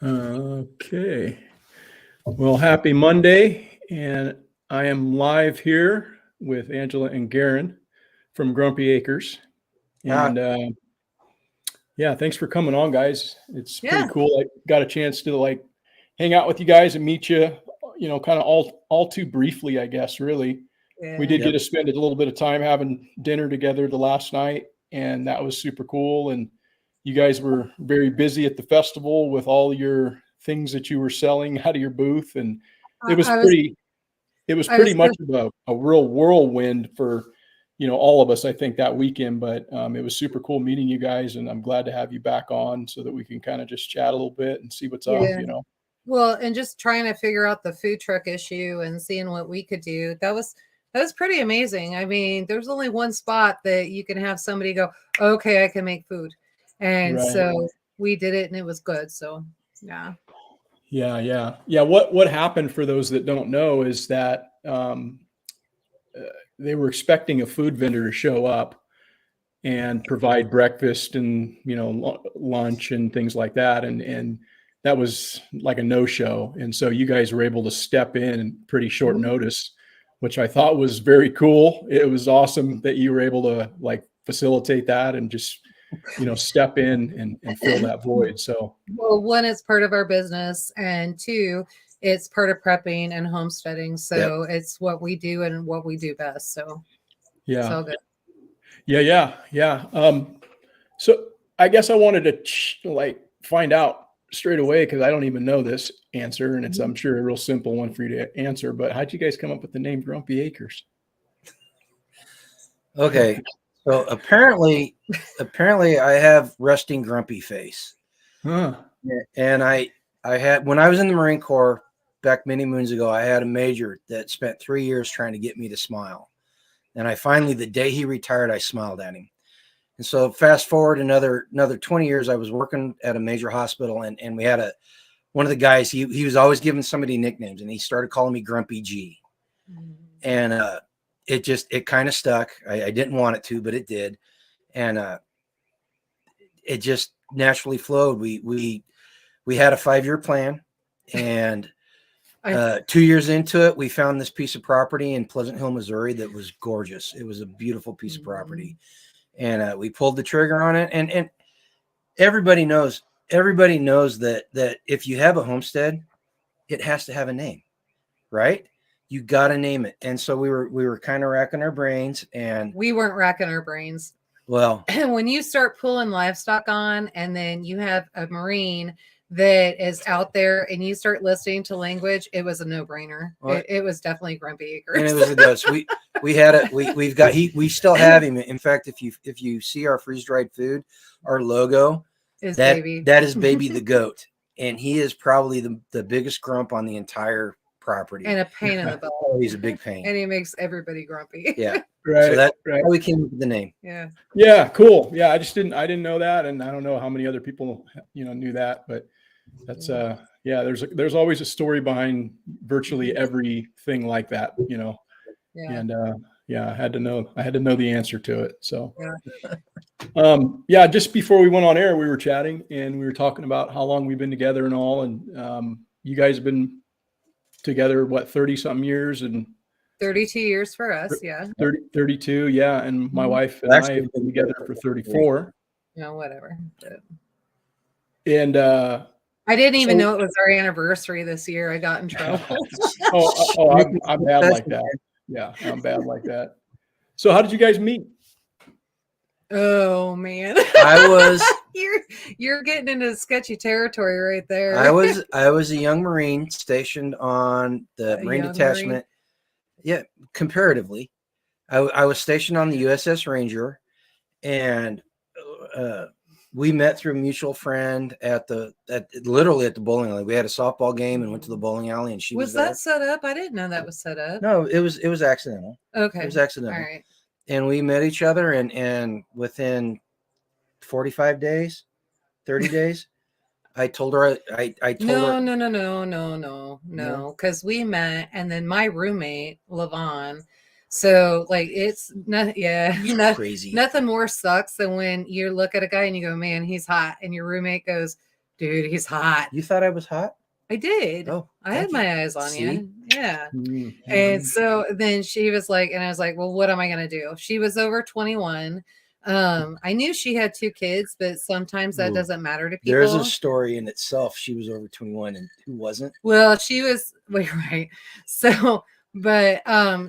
Okay. Well, happy Monday, and I am live here with Angela and Garren from Grumpy Acres. And yeah, thanks for coming on, guys. It's pretty Yeah. cool. I got a chance to hang out with you guys and meet you, kind of all too briefly, I guess, really. Yeah. We did get to spend a little bit of time having dinner together the last night, and that was super cool. And you guys were very busy at the festival with all your things that you were selling out of your booth, and it was I pretty much of a real whirlwind for all of us, I think, that weekend. But it was super cool meeting you guys, and I'm glad to have you back on so that we can kind of just chat a little bit and see what's up. Well, and just trying to figure out the food truck issue and seeing what we could do. That was pretty amazing. I mean, there's only one spot that you can have somebody go, okay, I can make food. And so we did it and it was good. So yeah. Yeah. What happened, for those that don't know, is that they were expecting a food vendor to show up and provide breakfast and lunch and things like that, and that was like a no-show. And so you guys were able to step in pretty short notice, which I thought was very cool. It was awesome that you were able to facilitate that and just step in and fill that void. So, well, one, it's part of our business, and two, it's part of prepping and homesteading. So it's what we do and what we do best. So yeah, it's all good. Yeah. So I guess I wanted to find out straight away, because I don't even know this answer, and it's, I'm sure, a real simple one for you to answer. But how'd you guys come up with the name Grumpy Acres? Okay. So apparently I have resting grumpy face. Huh. And I had, when I was in the Marine Corps back many moons ago, I had a major that spent 3 years trying to get me to smile. And I finally, the day he retired, I smiled at him. And so fast forward another 20 years, I was working at a major hospital, and we had one of the guys, he was always giving somebody nicknames, and he started calling me Grumpy G. And it kind of stuck. I didn't want it to, but it did. And it just naturally flowed. We had a 5-year plan, and 2 years into it, we found this piece of property in Pleasant Hill, Missouri that was gorgeous. It was a beautiful piece of property. And we pulled the trigger on it. And everybody knows that if you have a homestead, it has to have a name, right? You got to name it. And so we were kind of racking our brains, and we weren't racking our brains. Well, when you start pulling livestock on, and then you have a Marine that is out there, and you start listening to language, it was a no-brainer. It was definitely Grumpy Acres. And it was a ghost. We still have him. In fact, if you see our freeze-dried food, our logo, that is Baby the goat, and he is probably the biggest grump on the entire property, and a pain in the butt. Oh, he's a big pain, and he makes everybody grumpy. Yeah. Right. So that's how we came up with the name. Yeah. Cool. Yeah. I didn't know that. And I don't know how many other people, knew that, but that's, there's always a story behind virtually everything like that, and, I had to know the answer to it. So, just before we went on air, we were chatting and we were talking about how long we've been together and all. And, you guys have been together, 30 something years, and 32 years for us. 32. Yeah. And my wife and I have been together for 34. Whatever. And, I didn't even know it was our anniversary this year. I got in trouble. I'm bad like that. Yeah, I'm bad like that. So how did you guys meet? Oh man. You're getting into sketchy territory right there. I was a young Marine stationed on the Marine detachment. Marine? Yeah, comparatively. I was stationed on the USS Ranger, and we met through a mutual friend literally at the bowling alley. We had a softball game and went to the bowling alley, and she was there. That set up? I didn't know that was set up. No, it was accidental. Okay. It was accidental. All right. And we met each other, and within 45 days, 30 days, I told her I told her. No. Because we met, and then my roommate, Levon. So it's crazy. Nothing more sucks than when you look at a guy and you go, man, he's hot. And your roommate goes, Dude, he's hot. You thought I was hot? I did. Oh, I had thank you. my eyes on See? you. Yeah. Mhm. And so then she was like, and I was like, well, what am I going to do? She was over 21. I knew she had 2 kids, but sometimes that Ooh. doesn't matter to There's a people. story in itself. She was over 21 and who wasn't? Well, she was wait, right. So, but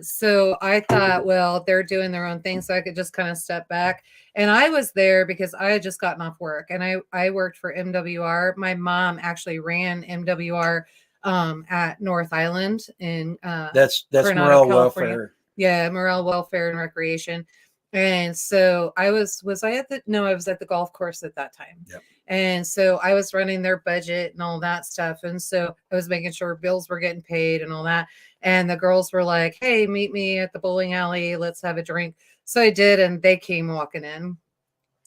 so I thought, well, they're doing their own thing, so I could just kind of step back. And I was there because I had just gotten off work and I worked for MWR. My mom actually ran MWR at North Island in That's Coronado, morale California. welfare. Yeah, morale, welfare, and recreation. And so I was I at the no, I was at the golf course at that time. Yep. And so I was running their budget and all that stuff. And so I was making sure bills were getting paid and all that. And the girls were like, hey, meet me at the bowling alley. Let's have a drink. So I did. And they came walking in.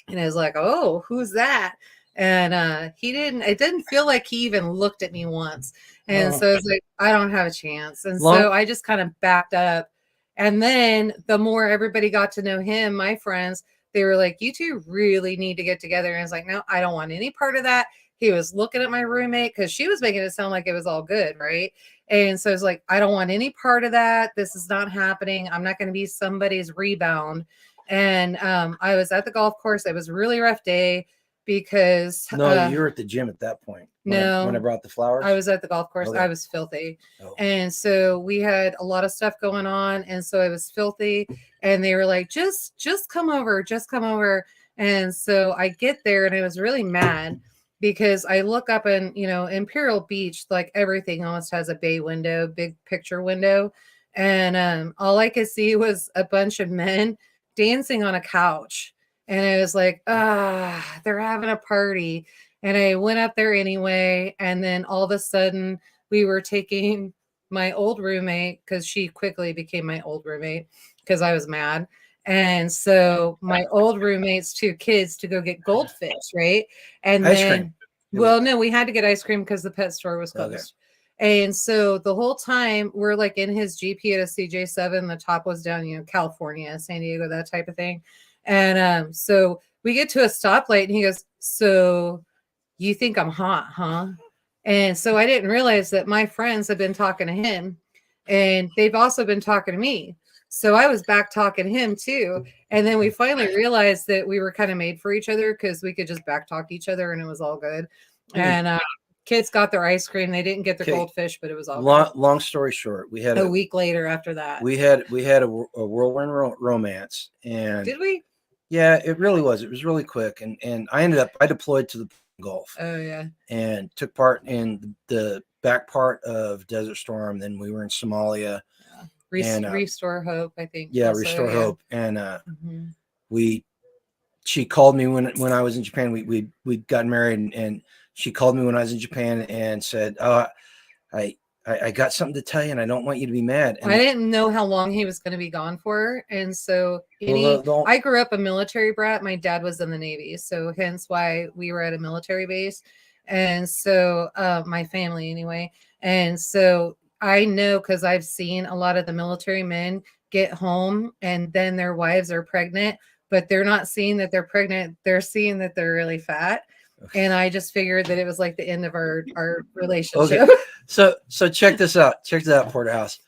And I was like, oh, who's that? And it didn't feel like he even looked at me once. And so I was like, I don't have a chance. And so I just kind of backed up. And then the more everybody got to know him, my friends, they were like, you two really need to get together. And I was like, no, I don't want any part of that. He was looking at my roommate because she was making it sound like it was all good, right? And so I was like, I don't want any part of that. This is not happening. I'm not going to be somebody's rebound. And I was at the golf course. It was a really rough day because No, you were at the gym at that point. When I brought the flowers. I was at the golf course. Okay. I was filthy. Oh. And so we had a lot of stuff going on. And so I was filthy. And they were like, just come over, just come over. And so I get there and I was really mad because I look up and, Imperial Beach, like everything almost has a bay window, big picture window. And all I could see was a bunch of men dancing on a couch. And I was like, they're having a party. And I went up there anyway. And then all of a sudden we were taking my old roommate because she quickly became my old roommate because I was mad. And so my old roommate's 2 kids to go get goldfish, right? And Ice then, cream. well, no, we had to get ice cream because the pet store was closed. Okay. And so the whole time we're like in his GP at a CJ7, the top was down, California, San Diego, that type of thing. And so we get to a stoplight and he goes, so you think I'm hot, huh? And so I didn't realize that my friends had been talking to him and they've also been talking to me. So I was back talking to him too. And then we finally realized that we were kind of made for each other because we could just back talk each other and it was all good. And kids got their ice cream. They didn't get their goldfish, but it was all good. Long story short, we had a week later after that. We had a whirlwind romance. And did we? Yeah, it really was. It was really quick. And I deployed to the Gulf. Oh, yeah. And took part in the back part of Desert Storm. Then we were in Somalia. Yeah. Restore Hope, I think. Yeah, also, Restore Hope. And she called me when I was in Japan. We'd gotten married and she called me when I was in Japan and said, oh, I got something to tell you and I don't want you to be mad. And I didn't know how long he was going to be gone for. And so I grew up a military brat. My dad was in the Navy. So hence why we were at a military base. And so my family anyway. And so I know because I've seen a lot of the military men get home and then their wives are pregnant, but they're not seeing that they're pregnant. They're seeing that they're really fat. And I just figured that it was like the end of our relationship. Okay. So check this out. Check this out, Porterhouse.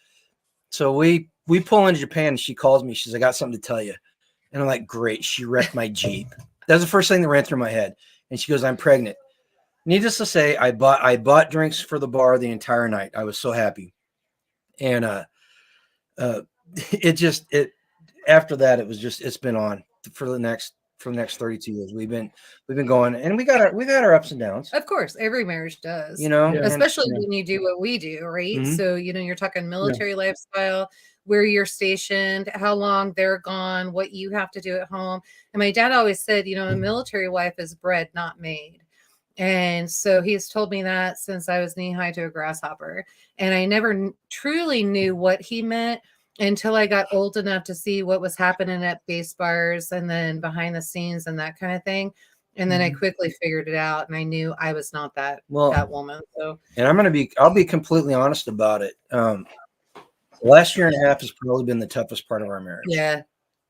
So we pull into Japan and she calls me. She says, I got something to tell you. And I'm like, great. She wrecked my Jeep. That was the first thing that ran through my head. And she goes, I'm pregnant. Needless to say, I bought drinks for the bar the entire night. I was so happy. And after that, it's been on for the next 32 years. We've been going and we got our ups and downs. Of course, every marriage does, especially when you do what we do, right? Mm-hmm. So, you're talking military lifestyle, where you're stationed, how long they're gone, what you have to do at home. And my dad always said, a military wife is bred, not made. And so he's told me that since I was knee high to a grasshopper. And I never truly knew what he meant until I got old enough to see what was happening at base bars and then behind the scenes and that kind of thing. And then I quickly figured it out and I knew I was not that woman. So, and I'll be completely honest about it. The last year and a half has probably been the toughest part of our marriage. Yeah.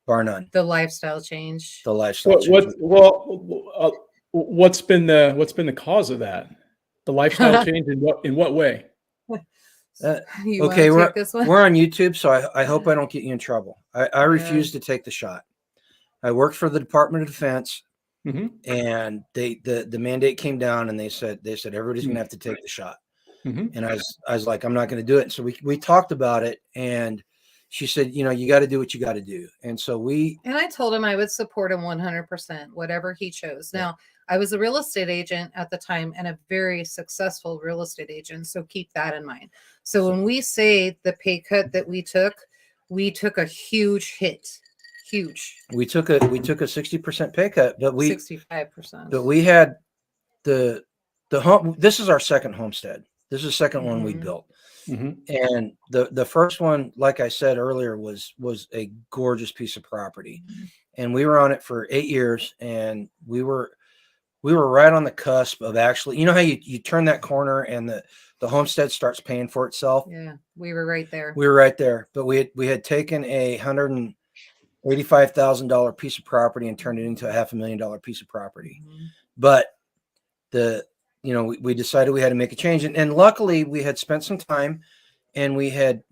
Bar none. The lifestyle change. Well, What's been the cause of that? The lifestyle change in what way? You Okay, want to take this one? we're on YouTube, so I hope I don't get you in trouble. I Yeah. refuse to take the shot. I worked for the Department of Defense, Mm-hmm. and the mandate came down, and they said everybody's going to have to take the shot. Mm-hmm. And I was like, I'm not going to do it. And so we talked about it, and she said, you know, you got to do what you got to do. And so and I told him I would support him 100%, whatever he chose. Yeah. Now, I was a real estate agent at the time and a very successful real estate agent. So keep that in mind. So when we say the pay cut that we took a huge hit, huge. we took a 60% pay cut, but 65%. But we had the home. This is our second homestead. This is the second one we Mhm. built. Mm-hmm. And the first one, like I said earlier, was a gorgeous piece of property. Mhm. And we were on it for 8 years, and we were right on the cusp of actually, you know how you turn that corner and the homestead starts paying for itself. Yeah, we were right there. We were right there, but we had taken a $185,000 piece of property and turned it into a $500,000 piece of property. Mhm. But we decided we had to make a change, and luckily we had spent some time, and we had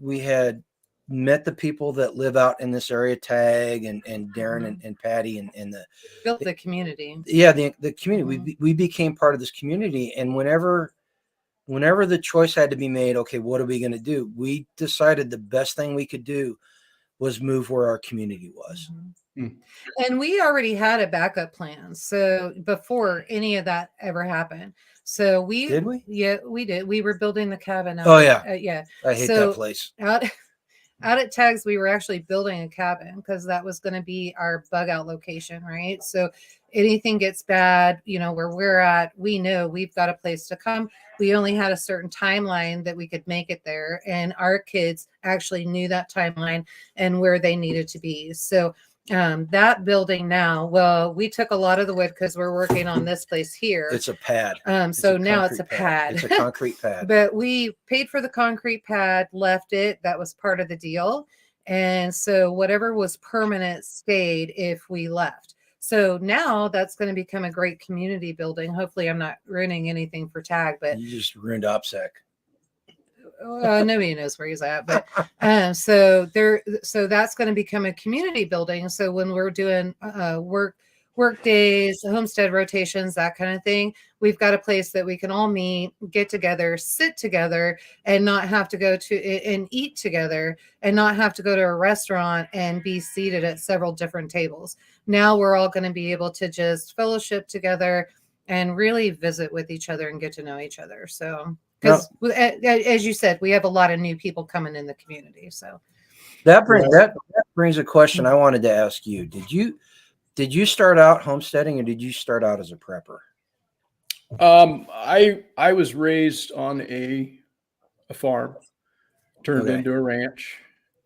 met the people that live out in this area, Tag and Garren and Patty and Built the community. yeah, the community. Mhm. We became part of this community, and whenever the choice had to be made, okay, what are we going to do? We decided the best thing we could do was move where our community was. Mhm. And we already had a backup plan. So before any of that ever happened. So Did we? Yeah, we did. We were building the cabin. Oh, yeah. Yeah. I hate So that place. out at Tags, we were actually building a cabin because that was going to be our bug out location, right? So anything gets bad, where we're at, we know we've got a place to come. We only had a certain timeline that we could make it there, and our kids actually knew that timeline and where they needed to be. So that building now, well, we took a lot of the wood because we're working on this place here. It's a pad. So now it's a pad. It's a concrete pad. But we paid for the concrete pad, left it. That was part of the deal. And so whatever was permanent stayed if we left. So now that's going to become a great community building. Hopefully I'm not ruining anything for Tag, but You just ruined OPSEC. nobody knows where he's at, but so that's going to become a community building. So when we're doing work days, homestead rotations, that kind of thing, we've got a place that we can all meet, get together, sit together, and not have to go to and eat together, and not have to go to a restaurant and be seated at several different tables. Now we're all going to be able to just fellowship together and really visit with each other and get to know each other. So because as you said, we have a lot of new people coming in the community. So that brings a question I wanted to ask you. Did you start out homesteading, or did you start out as a prepper? I was raised on a farm, turned into a ranch,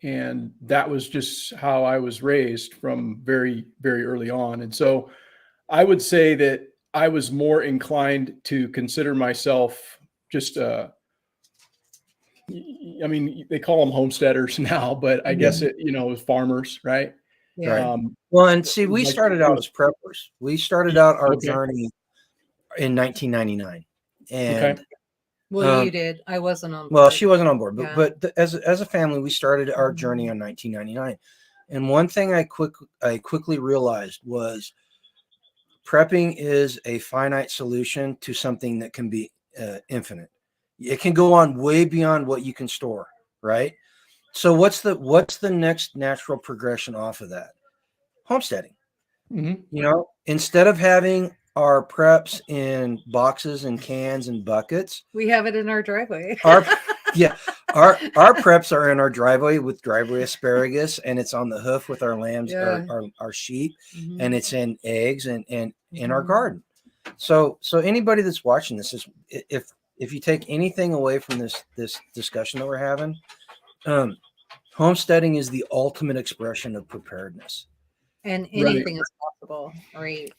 and that was just how I was raised from very, very early on. And so I would say that I was more inclined to consider myself just I mean, they call them homesteaders now, but I guess it, farmers, right? yeah. Well, and see, we started out as preppers. We started out our journey in 1999, and well, you did. I wasn't on board. Well, she wasn't on board, Yeah. but as a family, we started our journey in 1999. And one thing I quickly realized was prepping is a finite solution to something that can be infinite. It can go on way beyond what you can store, right? So what's the next natural progression off of that? Homesteading. Mm-hmm. Instead of having our preps in boxes and cans and buckets, we have it in our driveway. our preps are in our driveway with driveway asparagus, and it's on the hoof with our lambs, our sheep, and it's in eggs and in our garden. So anybody that's watching this is, if you take anything away from this discussion that we're having, homesteading is the ultimate expression of preparedness. And anything is possible, right?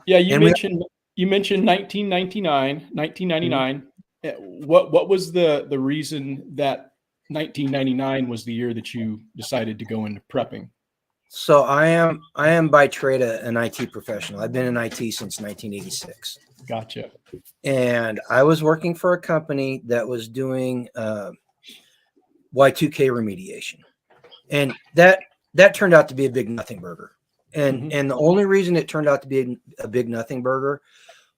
Yeah, you mentioned 1999. What was the reason that 1999 was the year that you decided to go into prepping? So I am by trade an IT professional. I've been in IT since 1986. Gotcha. And I was working for a company that was doing Y2K remediation. And that turned out to be a big nothing burger. And the only reason it turned out to be a big nothing burger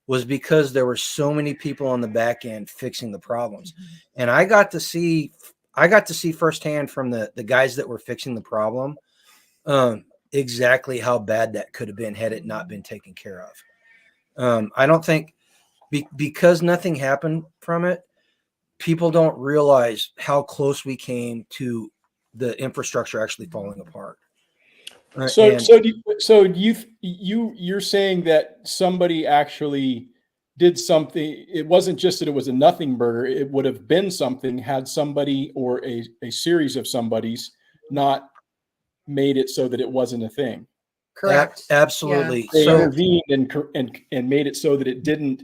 was because there were so many people on the back end fixing the problems. And I got to see firsthand from the guys that were fixing the problem exactly how bad that could have been had it not been taken care of. I don't think because nothing happened from it, people don't realize how close we came to the infrastructure actually falling apart. You're saying that somebody actually did something. It wasn't just that it was a nothing burger. It would have been something had somebody or a series of somebody's not made it so that it wasn't a thing. Correct. Absolutely. They So intervened and made it so that it didn't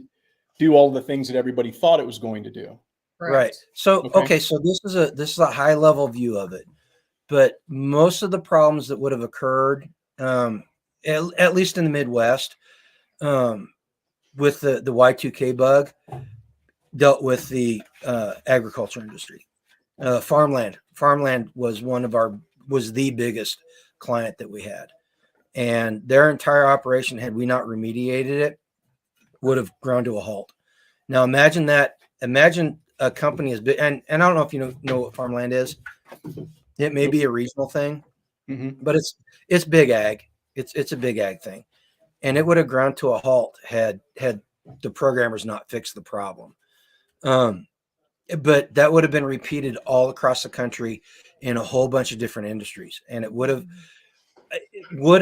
do all the things that everybody thought it was going to do. right. So okay. So this is a high level view of it, but most of the problems that would have occurred, at least in the Midwest, with the Y2K bug, dealt with the agriculture industry. Farmland was the biggest client that we had, and their entire operation, had we not remediated it, would have ground to a halt. Now imagine a company as big, and I don't know if you know what farmland is. It may be a regional thing, but it's big ag. It's a big ag thing, and it would have ground to a halt had the programmers not fixed the problem. But that would have been repeated all across the country in a whole bunch of different industries, and would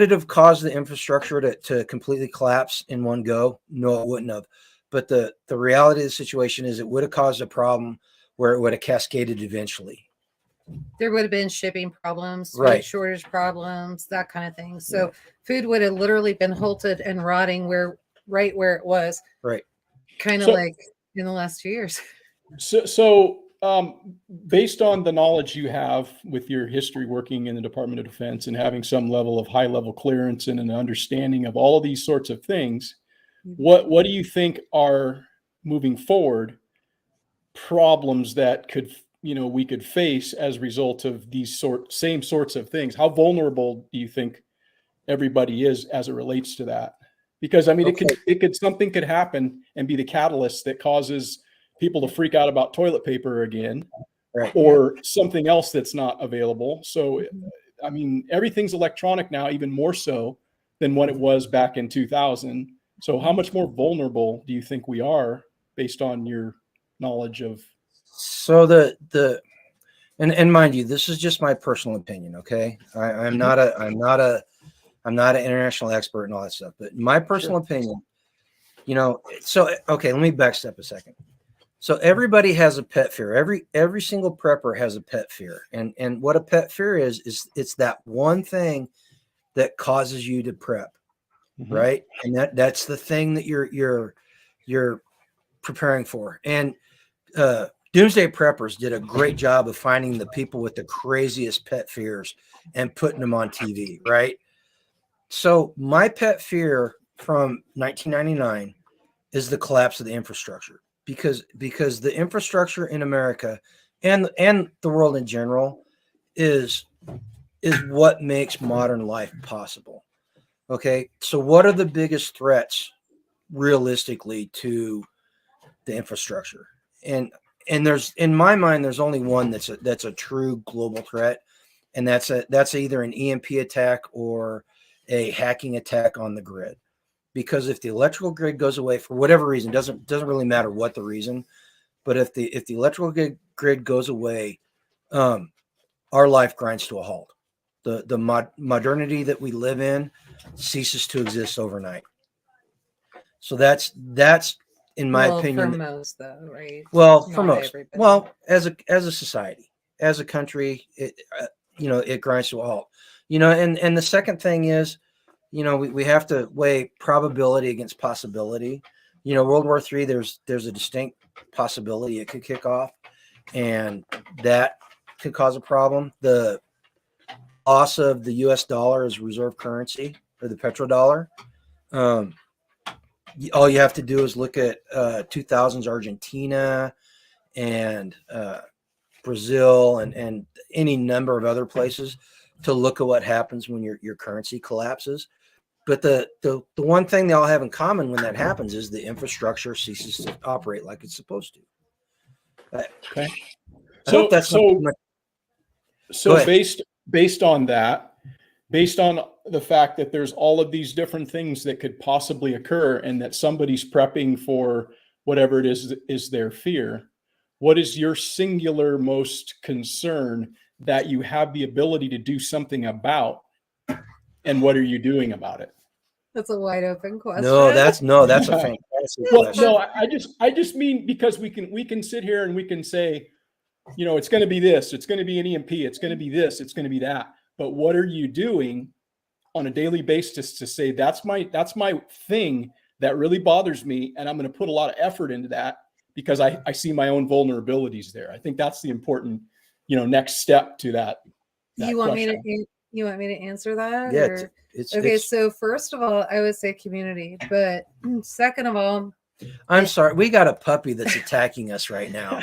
it have caused the infrastructure to completely collapse in one go? No, it wouldn't have. But the reality of the situation is it would have caused a problem where it would have cascaded eventually. There would have been shipping problems, food Right. shortage problems, that kind of thing. So food would have literally been halted and rotting right where it was. Right. Kind of So- like in the last 2 years. So, based on the knowledge you have with your history working in the Department of Defense and having some level of high level clearance and an understanding of all of these sorts of things, what do you think are moving forward problems that we could face as a result of these same sorts of things? How vulnerable do you think everybody is as it relates to that? Because I mean, something could happen and be the catalyst that causes people to freak out about toilet paper again, Right. or something else that's not available. So, I mean, everything's electronic now, even more so than what it was back in 2000. So how much more vulnerable do you think we are based on your knowledge of? So and mind you, this is just my personal opinion. Okay. I'm not an international expert and all that stuff, but my personal opinion, so, okay, let me backstep a second. So everybody has a pet fear. Every single prepper has a pet fear. And what a pet fear is it's that one thing that causes you to prep, right? And that's the thing that you're preparing for. And Doomsday Preppers did a great job of finding the people with the craziest pet fears and putting them on TV, right? So my pet fear from 1999 is the collapse of the infrastructure. Because the infrastructure in America and the world in general is what makes modern life possible. Okay, so what are the biggest threats realistically to the infrastructure? And there's, in my mind, there's only one that's a true global threat, and that's either an EMP attack or a hacking attack on the grid. Because if the electrical grid goes away for whatever reason, doesn't really matter what the reason, but if the electrical grid goes away, our life grinds to a halt. The modernity that we live in ceases to exist overnight. So that's in my opinion. For most, though, right? Well, for Not most. everybody. Well, as a society, as a country, it grinds to a halt. And the second thing is, we have to weigh probability against possibility. World War III, there's a distinct possibility it could kick off, and that could cause a problem. The loss of the US dollar as reserve currency, or the petrodollar, all you have to do is look at 2000s Argentina and Brazil and any number of other places to look at what happens when your currency collapses. But the one thing they all have in common when that happens is the infrastructure ceases to operate like it's supposed to. Okay. I hope that's not too much. So based on that, based on the fact that there's all of these different things that could possibly occur and that somebody's prepping for whatever it is their fear, what is your singular most concern that you have the ability to do something about, and what are you doing about it? That's a wide open question. That's a fantastic question. No, I just mean, because we can sit here and we can say, you know, it's going to be this, it's going to be an EMP, it's going to be this, it's going to be that. But what are you doing on a daily basis to say, that's my thing that really bothers me, and I'm going to put a lot of effort into that because I see my own vulnerabilities there. I think that's the important, you know, next step to that You want question. me to answer that? Yeah, Or? Okay, so first of all, I would say community, but second of all, I'm sorry, we got a puppy that's attacking us right now.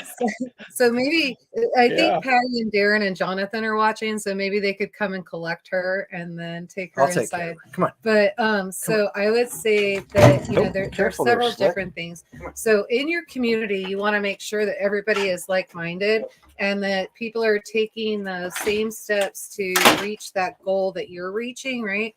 So maybe I think Patty and Darren and Jonathan are watching, so maybe they could come and collect her and then take her inside. Take care of her. Come on. But so I would say that, you know, there are several different things. So in your community, you want to make sure that everybody is like-minded and that people are taking the same steps to reach that goal that you're reaching, right?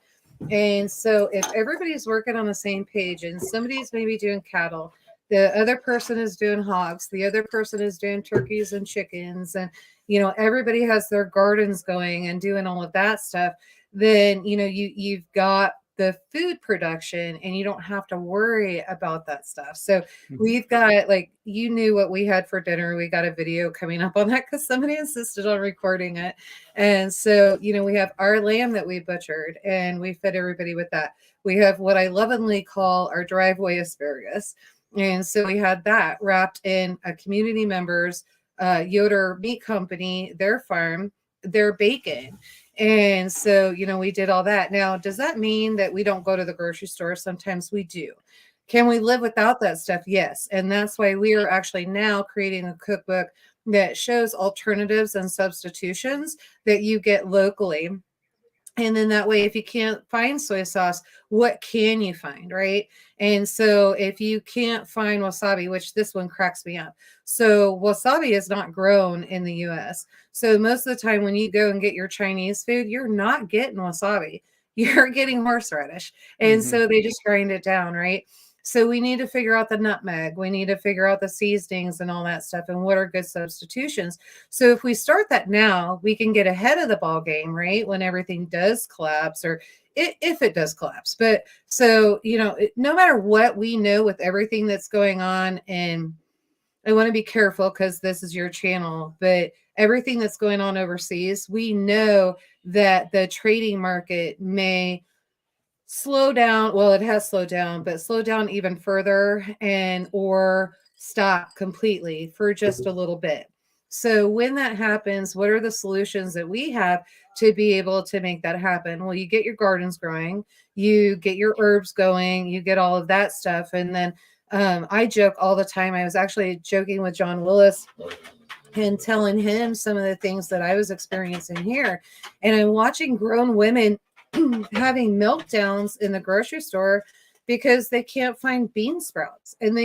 And so if everybody's working on the same page and somebody's maybe doing cattle, the other person is doing hogs, the other person is doing turkeys and chickens, and, you know, everybody has their gardens going and doing all of that stuff, then, you know, you've got the food production and you don't have to worry about that stuff. So we've got, like, you knew what we had for dinner. We got a video coming up on that because somebody insisted on recording it. And so, you know, we have our lamb that we butchered and we fed everybody with that. We have what I lovingly call our driveway asparagus. And so we had that wrapped in a community member's Yoder Meat Company, their farm, their bacon. And so, you know, we did all that. Now, does that mean that we don't go to the grocery store? Sometimes we do. Can we live without that stuff? Yes. And that's why we are actually now creating a cookbook that shows alternatives and substitutions that you get locally. And then that way, if you can't find soy sauce, what can you find, right? And so if you can't find wasabi, which this one cracks me up. So wasabi is not grown in the US. So most of the time when you go and get your Chinese food, you're not getting wasabi. You're getting horseradish. And so they just grind it down, right? So we need to figure out the nutmeg. We need to figure out the seasonings and all that stuff and what are good substitutions. So if we start that now, we can get ahead of the ball game, right? When everything does collapse, or if it does collapse. But so, you know, no matter what, we know with everything that's going on, and I want to be careful because this is your channel, but everything that's going on overseas, we know that the trading market may slow down. Well, it has slowed down, but slow down even further or stop completely for just a little bit. So when that happens, what are the solutions that we have to be able to make that happen? Well, you get your gardens growing, you get your herbs going, you get all of that stuff. And then I joke all the time. I was actually joking with John Willis and telling him some of the things that I was experiencing here. And I'm watching grown women having meltdowns in the grocery store because they can't find bean sprouts, and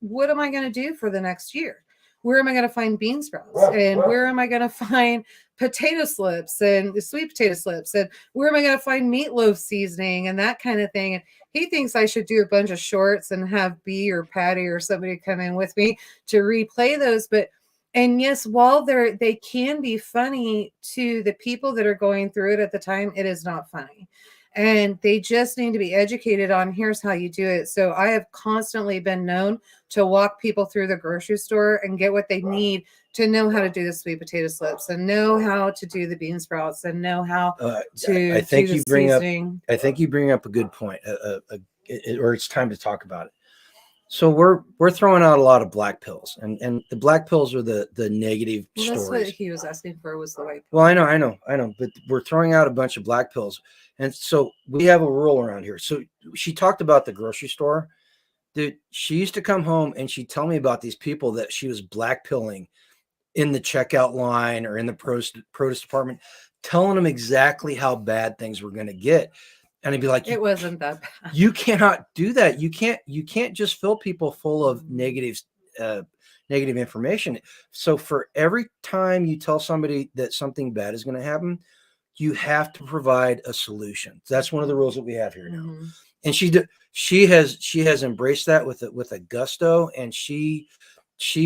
what am I going to do for the next year? Where am I going to find bean sprouts? And where am I going to find potato slips and the sweet potato slips? And where am I going to find meatloaf seasoning and that kind of thing? And he thinks I should do a bunch of shorts and have B or Patty or somebody come in with me to replay those. And yes, while they can be funny to the people that are going through it at the time, it is not funny. And they just need to be educated on here's how you do it. So I have constantly been known to walk people through the grocery store and get what they need to know how to do the sweet potato slips and know how to do the bean sprouts and know how to I think do you the bring seasoning. up. I think you bring up a good point, or it's time to talk about it. So we're throwing out a lot of black pills, and the black pills are the negative Well, that's what stories. he was asking for, was the white. Well, I know, but we're throwing out a bunch of black pills, and so we have a rule around here. So she talked about the grocery store. Dude, she used to come home and she'd tell me about these people that she was black pilling in the checkout line or in the produce department, telling them exactly how bad things were going to get. And I'd be like, It wasn't that bad. you cannot do that. You can't just fill people full of negative information. So for every time you tell somebody that something bad is going to happen, you have to provide a solution. That's one of the rules that we have here now. Mm-hmm. And she has embraced that with a gusto, and she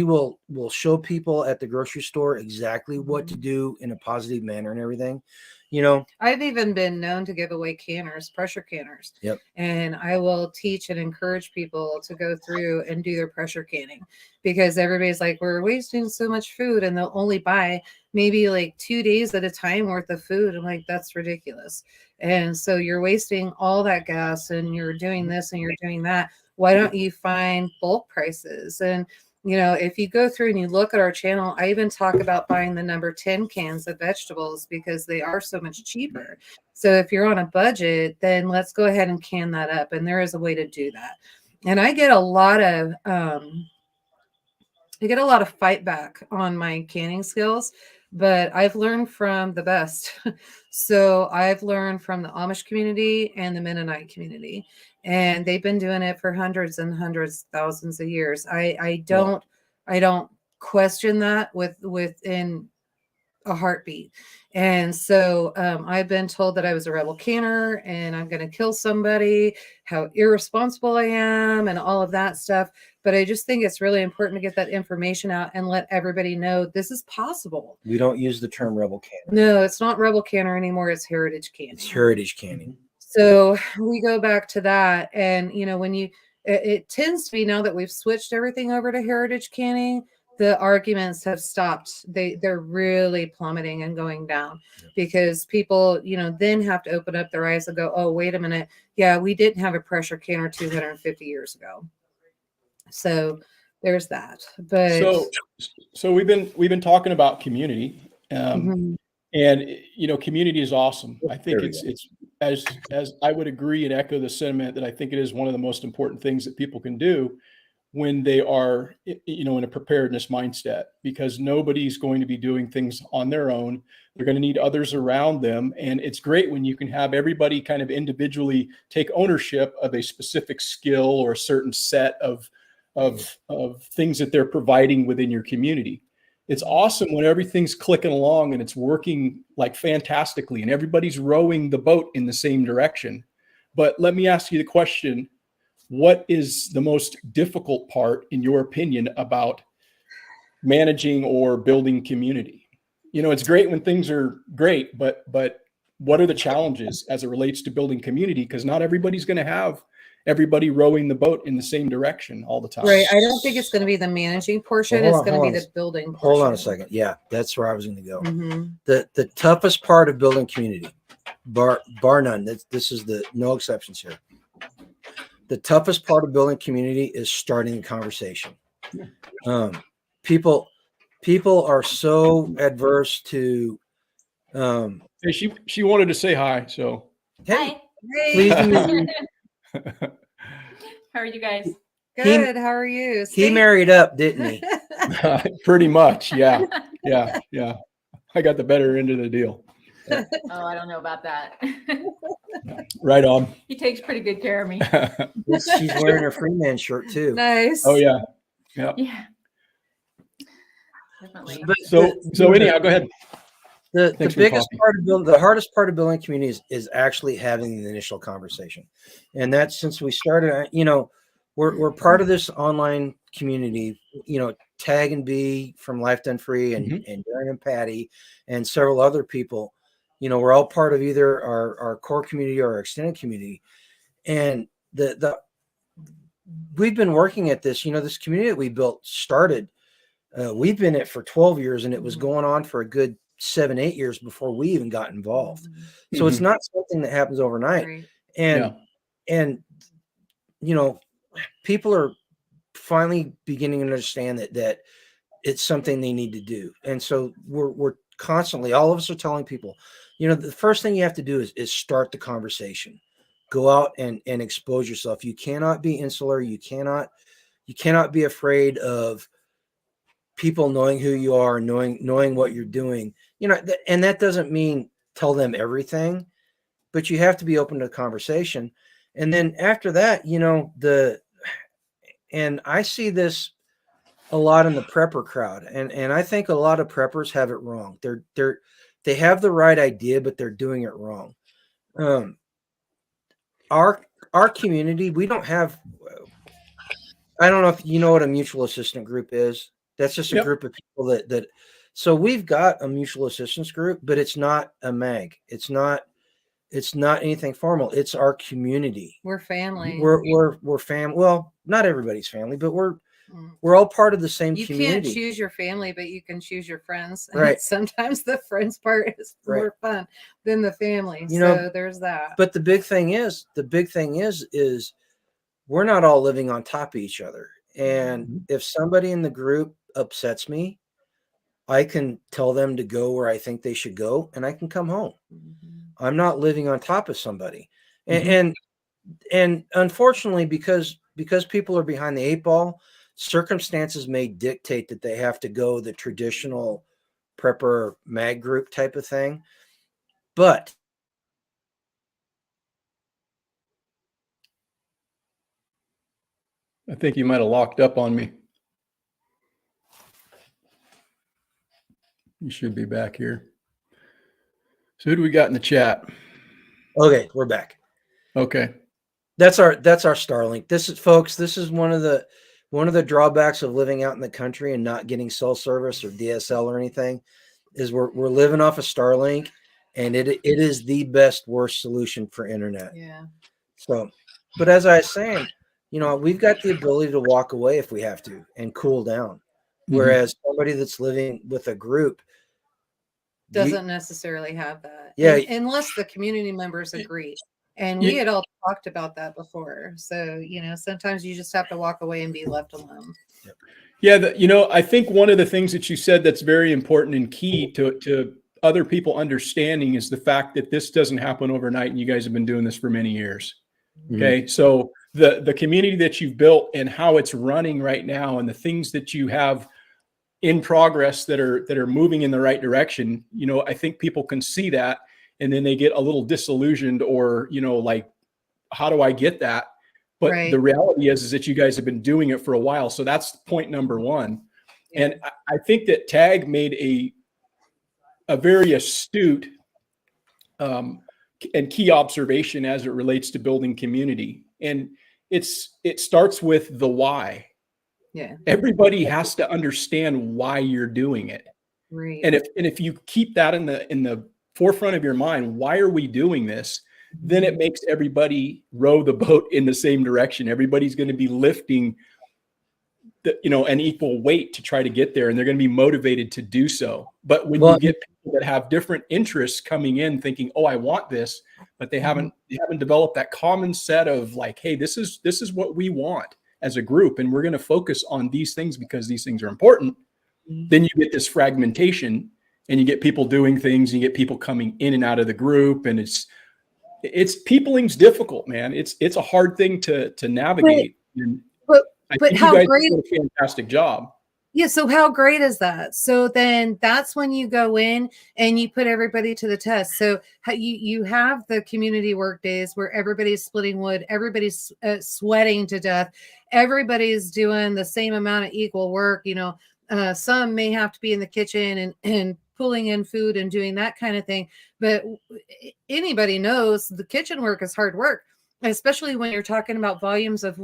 will show people at the grocery store exactly what to do in a positive manner and everything. You know, I've even been known to give away canners, pressure canners. Yep. And I will teach and encourage people to go through and do their pressure canning, because everybody's like, we're wasting so much food, and they'll only buy maybe like 2 days at a time worth of food. I'm like, that's ridiculous. And so you're wasting all that gas, and you're doing this and you're doing that. Why don't you find bulk prices? And you know, if you go through and you look at our channel, I even talk about buying the number 10 cans of vegetables because they are so much cheaper. So if you're on a budget, then let's go ahead and can that up. And there is a way to do that. And I get a lot of fight back on my canning skills, but I've learned from the best. So I've learned from the Amish community and the Mennonite community, and they've been doing it for hundreds and hundreds, thousands of years. I don't question that within a heartbeat. And so I've been told that I was a rebel canner and I'm going to kill somebody, how irresponsible I am, and all of that stuff. But I just think it's really important to get that information out and let everybody know this is possible. We don't use the term rebel canning. No, it's not rebel canner anymore. It's heritage canning. It's heritage canning. So we go back to that. And, you know, when it tends to be, now that we've switched everything over to heritage canning, the arguments have stopped. They're really plummeting and going down, because people, you know, then have to open up their eyes and go, oh, wait a minute. Yeah, we didn't have a pressure canner 250 years ago. So there's that. But so we've been talking about community, Mhm. and you know, community is awesome. I think it's as I would agree and echo the sentiment that I think it is one of the most important things that people can do when they are, you know, in a preparedness mindset, because nobody's going to be doing things on their own. They're going to need others around them. And it's great when you can have everybody kind of individually take ownership of a specific skill or a certain set of things that they're providing within your community. It's awesome when everything's clicking along and it's working like fantastically and everybody's rowing the boat in the same direction. But let me ask you the question: what is the most difficult part, in your opinion, about managing or building community? You know, it's great when things are great, but what are the challenges as it relates to building community? Because not everybody's going to have everybody rowing the boat in the same direction all the time. Right. I don't think it's going to be the managing portion. Well, it's going to be the building portion. Hold on a second. Yeah, that's where I was going to go. Mm-hmm. The toughest part of building community, bar none, this is the no exceptions here. The toughest part of building community is starting a conversation. People are so adverse to. Hey, she wanted to say hi, so. Hey, Hey. please. How are you guys? Good. How are you? He married up, didn't he? Pretty much, yeah. I got the better end of the deal. Oh, I don't know about that. Right on. He takes pretty good care of me. She's wearing her Freeman shirt too. Nice. Oh yeah. Yeah. Definitely. But so anyhow, go ahead. The biggest part of building, the hardest part of building community is actually having the initial conversation. And that's, since we started, you know, we're part of this online community, you know, Tag and B from Life Done Free and Garren and Patty and several other people. You know, we're all part of either our core community or our extended community. And we've been working at this, you know, this community that we built started, we've been in it for 12 years, and it was going on for a good 7-8 years before we even got involved. So it's not something that happens overnight. Right. And you know, people are finally beginning to understand that it's something they need to do. And so we're constantly, all of us are telling people, you know, the first thing you have to do is start the conversation. Go out and expose yourself. You cannot be insular. You cannot be afraid of people knowing who you are, knowing what you're doing. You know, and that doesn't mean tell them everything, but you have to be open to the conversation. And then after that, you know, and I see this a lot in the prepper crowd, and I think a lot of preppers have it wrong. They have the right idea, but they're doing it wrong. Our community, we don't have. I don't know if you know what a mutual assistant group is. That's just a Yep. group of people that. So we've got a mutual assistance group, but it's not a mag. It's not anything formal. It's our community. We're family. We're family. Well, not everybody's family, but we're Mm. all part of the same You community. can't choose your family, but you can choose your friends. And Right. sometimes the friends part is Right. more fun than the family. You So know, there's that. But the big thing is we're not all living on top of each other. And Mhm. if somebody in the group upsets me, I can tell them to go where I think they should go, and I can come home. Mhm. I'm not living on top of somebody. Mhm. And unfortunately, because people are behind the 8 ball, circumstances may dictate that they have to go the traditional prepper mag group type of thing. But I think you might have locked up on me. You should be back here. So who do we got in the chat? okay, we're back. Okay. That's our Starlink. This is one of the drawbacks of living out in the country and not getting cell service or DSL or anything is we're living off of Starlink, and it is the best worst solution for internet. Yeah. So, but as I was saying, you know, we've got the ability to walk away if we have to and cool down. Whereas somebody that's living with a group Doesn't necessarily have that. Yeah. Unless the community members agree. And You- we had all talked about that before. So, you know, sometimes you just have to walk away and be left alone. Yeah, you know, I think one of the things that you said that's very important and key to other people understanding is the fact that this doesn't happen overnight, and you guys have been doing this for many years. Okay, so the community that you've built and how it's running right now, and the things that you have in progress that are moving in the right direction, you know, I think people can see that, and then they get a little disillusioned, or you know, like, how do I get that? But Right. the reality is that you guys have been doing it for a while. So that's point number one. Yeah. And I think that Tag made a very astute and key observation as it relates to building community. And it starts with the why. Yeah. Everybody has to understand why you're doing it. Right. And if you keep that in the forefront of your mind, why are we doing this? Then it makes everybody row the boat in the same direction. Everybody's going to be lifting an equal weight to try to get there, and they're going to be motivated to do so. But when you get people that have different interests coming in thinking, oh, I want this, but they haven't developed that common set of like, hey, this is what we want as a group, and we're going to focus on these things because these things are important. Then you get this fragmentation, and you get people doing things, and you get people coming in and out of the group, and it's peopling's difficult, man. It's a hard thing to navigate. But I think how you guys great did a fantastic job. Yeah, so how great is that? So then that's when you go in and you put everybody to the test. So you have the community work days where everybody's splitting wood, everybody's sweating to death, everybody's doing the same amount of equal work. You know, some may have to be in the kitchen and pulling in food and doing that kind of thing. But anybody knows the kitchen work is hard work, especially when you're talking about volumes of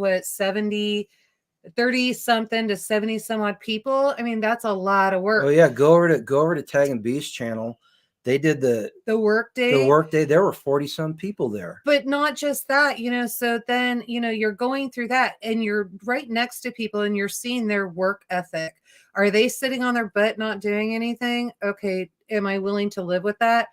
30 something to 70 some odd people. I mean, that's a lot of work. Oh yeah, go over to Tag and Beast channel. They did the work day. The work day. There were 40 some people there. But not just that, you know, so then, you know, you're going through that and you're right next to people and you're seeing their work ethic. Are they sitting on their butt not doing anything? Okay, am I willing to live with that?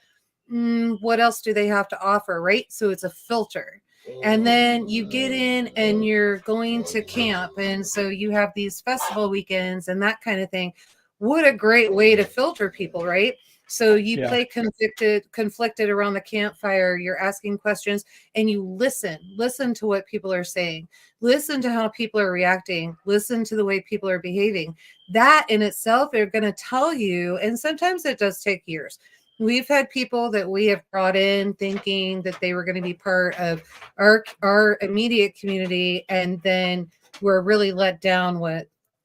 What else do they have to offer, right? So it's a filter. And then you get in and you're going to camp. And so you have these festival weekends and that kind of thing. What a great way to filter people, right? So you Yeah. play conflicted around the campfire. You're asking questions and you listen to what people are saying, listen to how people are reacting, listen to the way people are behaving. That in itself, they're going to tell you. And sometimes it does take years. We've had people that we have brought in thinking that they were going to be part of our immediate community. And then we're really let down,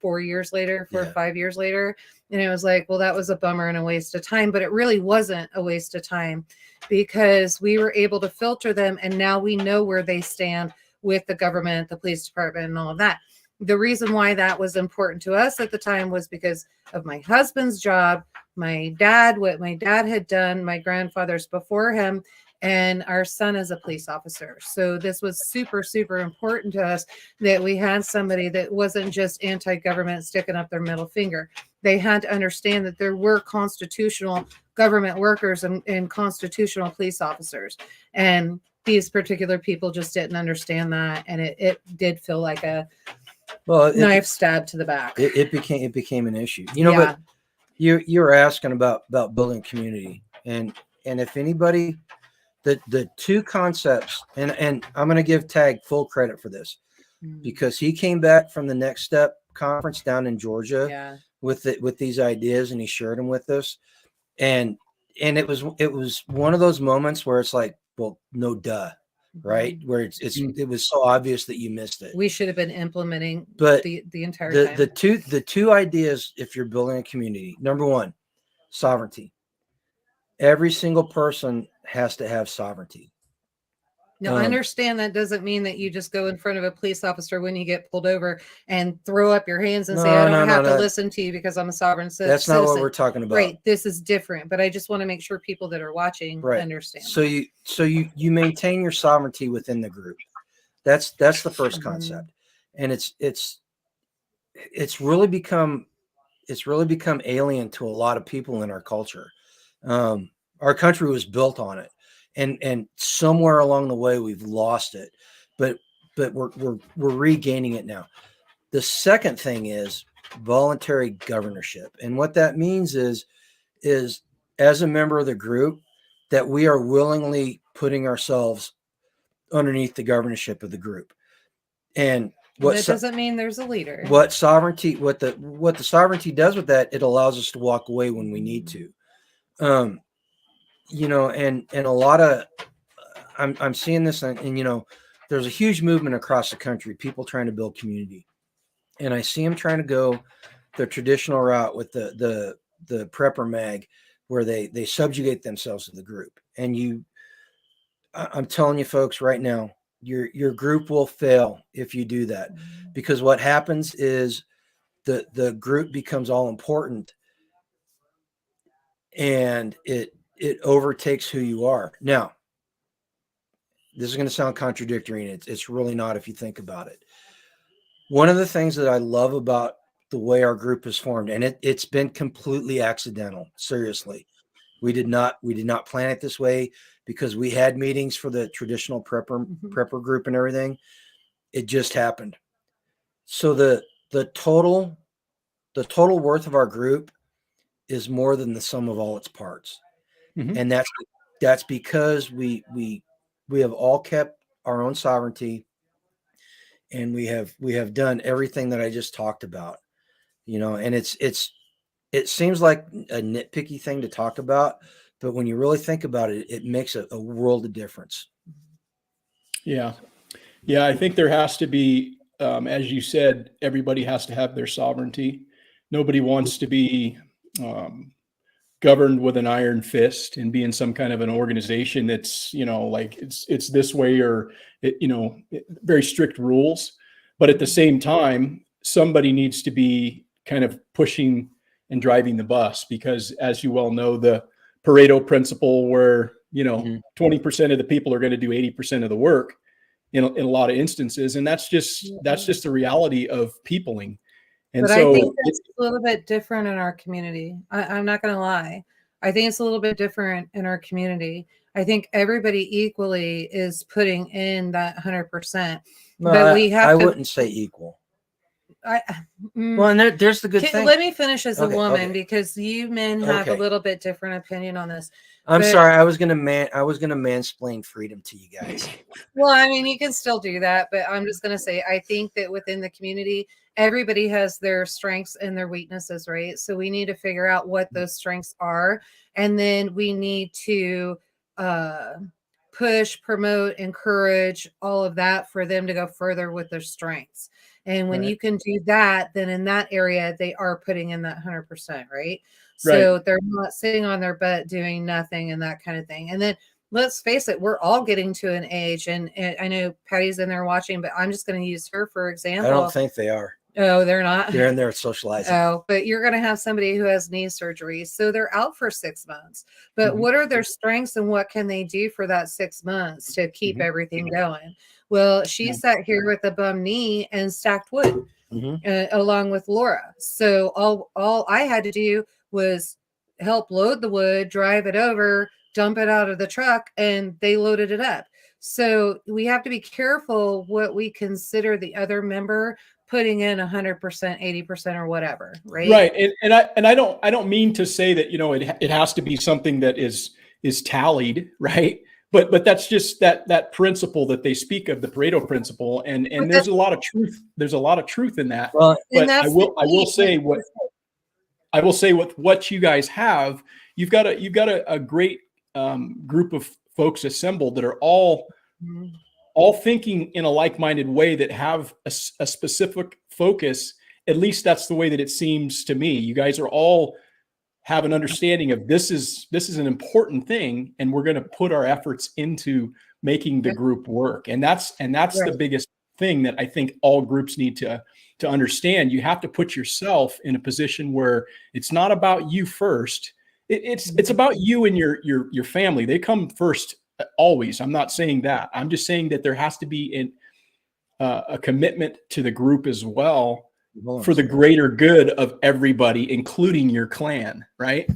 4 years later, 4 or 5 years later. And it was like, well, that was a bummer and a waste of time, but it really wasn't a waste of time because we were able to filter them. And now we know where they stand with the government, the police department, and all of that. The reason why that was important to us at the time was because of my husband's job, what my dad had done, my grandfathers before him, and our son is a police officer. So this was super, super important to us that we had somebody that wasn't just anti-government sticking up their middle finger. They had to understand that there were constitutional government workers and constitutional police officers. And these particular people just didn't understand that. And it did feel like a knife stab to the back. It became an issue, but you're asking about building community. And if anybody, the two concepts, and I'm going to give Tag full credit for this because he came back from the Next Step conference down in Georgia with these ideas, and he shared them with us. And it was one of those moments where it's like, well, no duh, right? Where it was so obvious that you missed it. We should have been implementing the entire time. The two ideas, if you're building a community, number one, sovereignty. Every single person has to have sovereignty. Now, understand that doesn't mean that you just go in front of a police officer when you get pulled over and throw up your hands and say, I don't have to listen to you because I'm a sovereign citizen. That's not what we're talking about. Right. This is different. But I just want to make sure people that are watching understand. So you maintain your sovereignty within the group. That's the first concept. And it's really become alien to a lot of people in our culture. Our country was built on it. And somewhere along the way we've lost it, but we're regaining it now. The second thing is voluntary governorship, and what that means is as a member of the group that we are willingly putting ourselves underneath the governorship of the group. And that doesn't mean there's a leader. What the sovereignty does with that, it allows us to walk away when we need to. And a lot of, I'm seeing this, and there's a huge movement across the country, people trying to build community, and I see them trying to go the traditional route with the prepper mag, where they subjugate themselves to the group. And I'm telling you folks right now, your group will fail if you do that, because what happens is the group becomes all important, and it overtakes who you are. Now, this is going to sound contradictory, and it's really not if you think about it. One of the things that I love about the way our group is formed, and it's been completely accidental, seriously. We did not plan it this way because we had meetings for the traditional prepper group and everything. It just happened. So the total worth of our group is more than the sum of all its parts. And that's because we have all kept our own sovereignty, and we have done everything that I just talked about, and it seems like a nitpicky thing to talk about, but when you really think about it, it makes a world of difference. Yeah. I think there has to be, as you said, everybody has to have their sovereignty. Nobody wants to be governed with an iron fist and be in some kind of an organization that's, like it's this way, or, very strict rules. But at the same time, somebody needs to be kind of pushing and driving the bus, because as you well know, the Pareto principle, where, 20% of the people are going to do 80% of the work in a lot of instances. And that's just the reality of peopling. And but so I think it's a little bit different in our community. I'm not going to lie. I think it's a little bit different in our community. I think everybody equally is putting in that 100%. No, But we have I to. wouldn't say equal. I, Well, and there's the good thing. let me finish as a Okay, woman okay. because you men have a Okay. little bit different opinion on this. I'm But- sorry. I was gonna mansplain freedom to you guys. Well, I mean, you can still do that, but I'm just going to say, I think that within the community, everybody has their strengths and their weaknesses, right? So we need to figure out what those strengths are. And then we need to push, promote, encourage all of that for them to go further with their strengths. And when Right. you can do that, then in that area, they are putting in that 100%, right? So they're not sitting on their butt doing nothing and that kind of thing. And then let's face it, we're all getting to an age, and I know Patty's in there watching, but I'm just going to use her for example. I don't think they are. Oh, they're not. They're in there socializing. Oh, but you're going to have somebody who has knee surgery, so they're out for 6 months. But what are their strengths and what can they do for that 6 months to keep everything going? Well, she sat here with a bum knee and stacked wood along with Laura. So all I had to do was help load the wood, drive it over, dump it out of the truck, and they loaded it up. So we have to be careful what we consider the other member putting in 100%, 80% or whatever, right? Right. And I don't mean to say that, it has to be something that is tallied, right? But that's just that principle that they speak of, the Pareto principle. And there's a lot of truth. There's a lot of truth in that. Well, but I will say with what you guys have, you've got a great group of folks assembled that are all thinking in a like-minded way, that have a specific focus. At least that's the way that it seems to me. You guys are all have an understanding of this is an important thing, and we're going to put our efforts into making the group work. And that's the biggest thing that I think all groups need to understand. You have to put yourself in a position where it's not about you first. It's about you and your family. They come first always. I'm not saying that. I'm just saying that there has to be a commitment to the group as well, for the greater good of everybody, including your clan, right?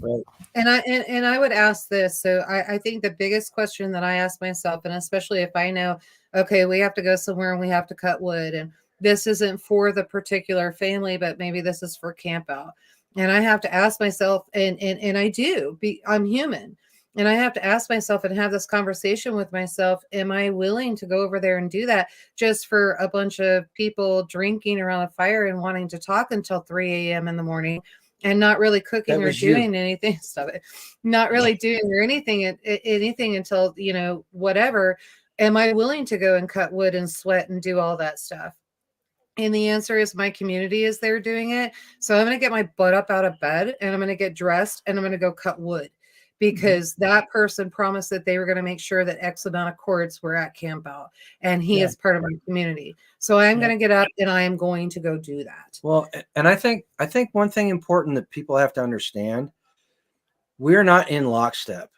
And I would ask this. So I think the biggest question that I ask myself, and especially if I know, okay, we have to go somewhere and we have to cut wood, and this isn't for the particular family, but maybe this is for camp out. And I have to ask myself, and I'm human. And I have to ask myself and have this conversation with myself. Am I willing to go over there and do that just for a bunch of people drinking around a fire and wanting to talk until 3 a.m. in the morning and not really cooking or doing anything? Stop it. Not really doing or anything until, whatever. Am I willing to go and cut wood and sweat and do all that stuff? And the answer is my community is there doing it. So I'm going to get my butt up out of bed and I'm going to get dressed and I'm going to go cut wood, because that person promised that they were going to make sure that X amount of cords were at camp out, and he is part of my community. So I'm going to get up and I am going to go do that. Well, and I think one thing important that people have to understand, we're not in lockstep,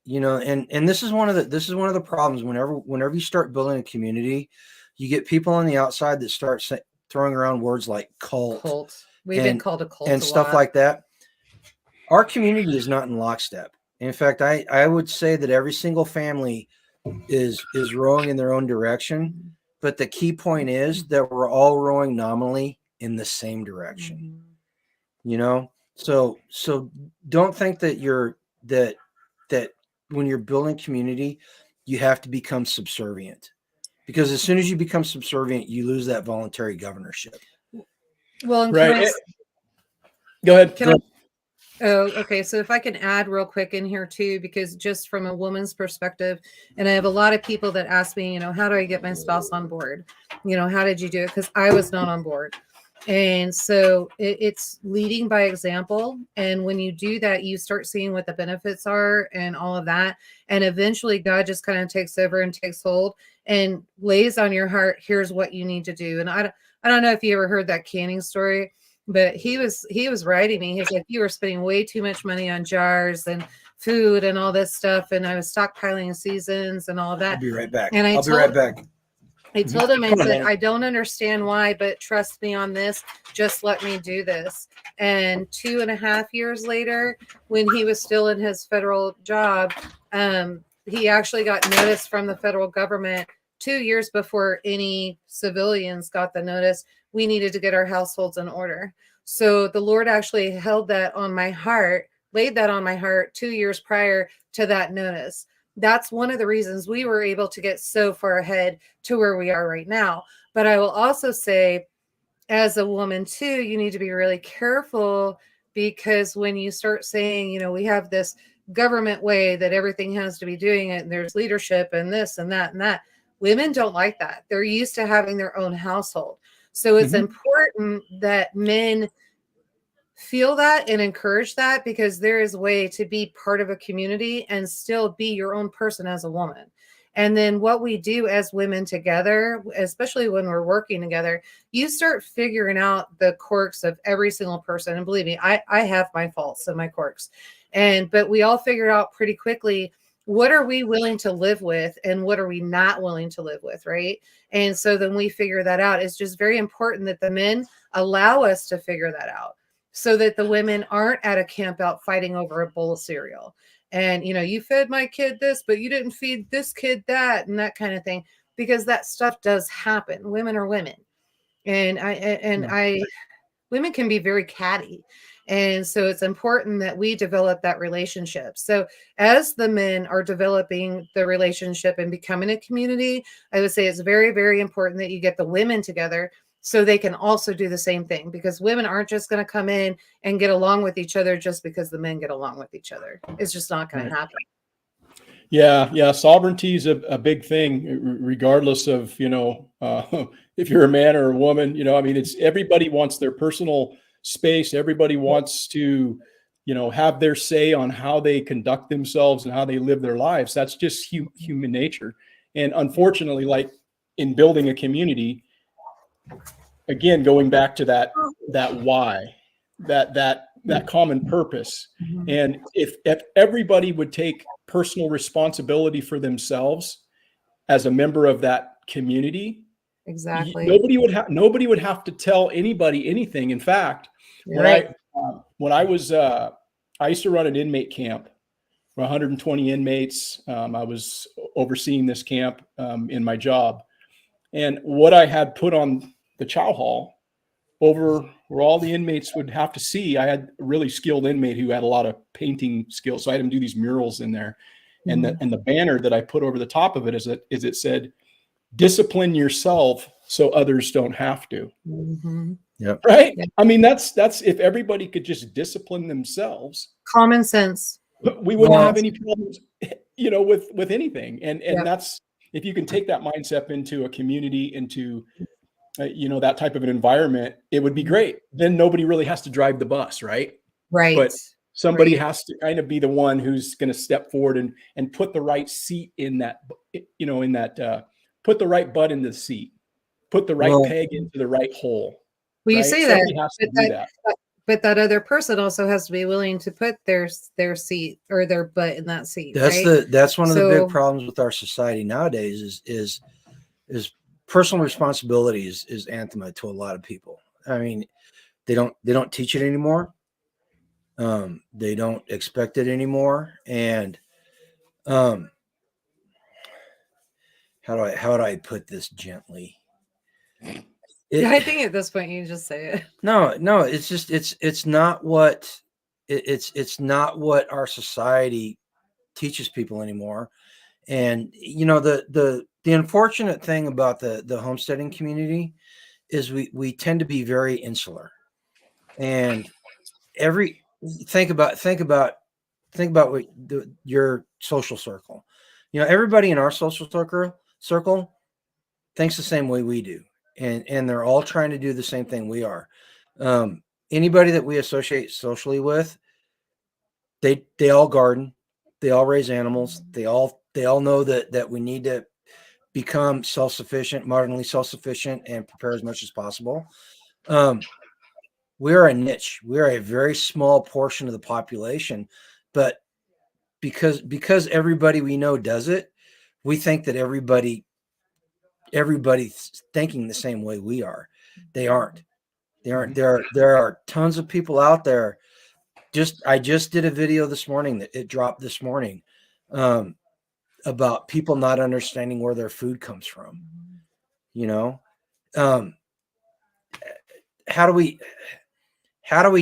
and this is one of the problems. Whenever you start building a community, you get people on the outside that start throwing around words like cult. We've been called a cult and stuff like that. Our community is not in lockstep. In fact, I would say that every single family is rowing in their own direction. But the key point is that we're all rowing nominally in the same direction. So don't think that that when you're building community, you have to become subservient, because as soon as you become subservient, you lose that voluntary governorship. Well, and right. Go ahead. Oh, okay. So if I can add real quick in here too, because just from a woman's perspective, and I have a lot of people that ask me, how do I get my spouse on board? How did you do it? Because I was not on board. And so it's leading by example. And when you do that, you start seeing what the benefits are and all of that. And eventually God just kind of takes over and takes hold and lays on your heart, here's what you need to do. And I don't know if you ever heard that canning story, but he was writing me. He's like, you were spending way too much money on jars and food and all this stuff. And I was stockpiling seasons and all of that. I'll be right back. And I'll be right back. I told him, I said, I don't understand why, but trust me on this. Just let me do this. And 2.5 years later, when he was still in his federal job, he actually got notice from the federal government 2 years before any civilians got the notice. We needed to get our households in order. So the Lord actually held that on my heart, laid that on my heart 2 years prior to that notice. That's one of the reasons we were able to get so far ahead to where we are right now. But I will also say, as a woman too, you need to be really careful, because when you start saying, you know, we have this government way that everything has to be doing it, and there's leadership and this and that and that, women don't like that. They're used to having their own household. So it's important that men feel that and encourage that, because there is a way to be part of a community and still be your own person as a woman. And then what we do as women together, especially when we're working together, you start figuring out the quirks of every single person. And believe me, I have my faults and my quirks. But we all figure out pretty quickly, what are we willing to live with and what are we not willing to live with, right? And so then we figure that out. It's just very important that the men allow us to figure that out, so that the women aren't at a camp out fighting over a bowl of cereal. And, you know, you fed my kid this, but you didn't feed this kid that, and that kind of thing, because that stuff does happen. Women are women. And women can be very catty. And so it's important that we develop that relationship. So as the men are developing the relationship and becoming a community, I would say it's very, very important that you get the women together so they can also do the same thing, because women aren't just going to come in and get along with each other just because the men get along with each other. It's just not going to happen. Yeah. Sovereignty is a big thing, regardless of, you know, if you're a man or a woman. You know, I mean, it's everybody wants their personal space. Everybody wants to, you know, have their say on how they conduct themselves and how they live their lives. That's just human nature. And unfortunately, like in building a community, again, going back to that why, that common purpose. And if everybody would take personal responsibility for themselves as a member of that community, Exactly. nobody would have to tell anybody anything. In fact, I used to run an inmate camp for 120 inmates. I was overseeing this camp in my job, and what I had put on the chow hall over where all the inmates would have to see, I had a really skilled inmate who had a lot of painting skills. So I had him do these murals in there. And the banner that I put over the top of it is it said, "Discipline yourself so others don't have to." Yep. Right. Yep. I mean, that's if everybody could just discipline themselves, Common sense. we wouldn't have any problems, you know, with anything. And Yep. that's, if you can take that mindset into a community, into you know, that type of an environment, it would be great. Then nobody really has to drive the bus, right? Right. But somebody Right. has to kind of be the one who's going to step forward and put the right seat in that, you know, in that, put the right butt in the seat, put the right peg into the right hole. Well, you right? say Somebody that, has to do that. but that other person also has to be willing to put their seat or their butt in that seat. That's one of the So- big problems with our society nowadays is personal responsibility is anathema to a lot of people. I mean, they don't teach it anymore. They don't expect it anymore. And how do I put this gently? I think at this point you just say it. No, it's just it's not what it's not what our society teaches people anymore. And you know, the unfortunate thing about the homesteading community is we tend to be very insular. And think about what your social circle. You know, everybody in our social circle thinks the same way we do, and they're all trying to do the same thing we are. Anybody that we associate socially with, they all garden, they all raise animals, they all know that we need to become self-sufficient, modernly self-sufficient, and prepare as much as possible. We are a niche. We are a very small portion of the population, but because everybody we know does it, we think that everybody's thinking the same way we are. They aren't. There are tons of people out there. I just did a video this morning that it dropped this morning, about people not understanding where their food comes from. You know, how do we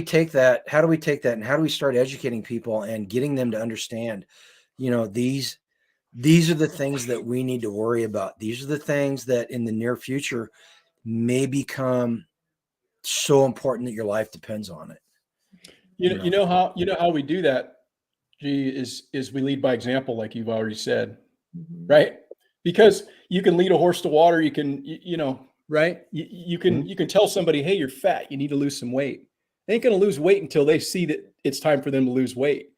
take that? How do we take that, and how do we start educating people and getting them to understand? You know, these are the things that we need to worry about. These are the things that in the near future may become so important that your life depends on it. You know how we do that, G, is we lead by example, like you've already said, right? Because you can lead a horse to water. You can, you know, right? You can tell somebody, hey, you're fat. You need to lose some weight. They ain't going to lose weight until they see that it's time for them to lose weight.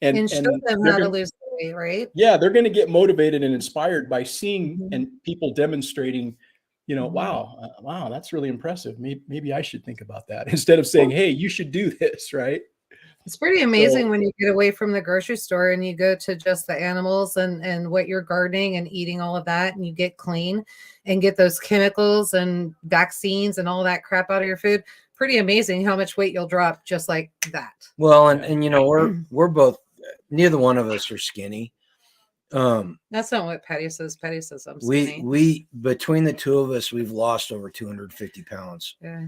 And show them how to lose weight, right? Yeah, they're going to get motivated and inspired by seeing and people demonstrating, you know, wow, that's really impressive. Maybe I should think about that instead of saying, hey, you should do this, right? It's pretty amazing when you get away from the grocery store and you go to just the animals and what you're gardening and eating all of that, and you get clean and get those chemicals and vaccines and all that crap out of your food. Pretty amazing how much weight you'll drop just like that. Well, and you know, we're both, neither one of us are skinny. That's not what Patty says. Patty says I'm skinny. We between the two of us, we've lost over 250 pounds. Yeah.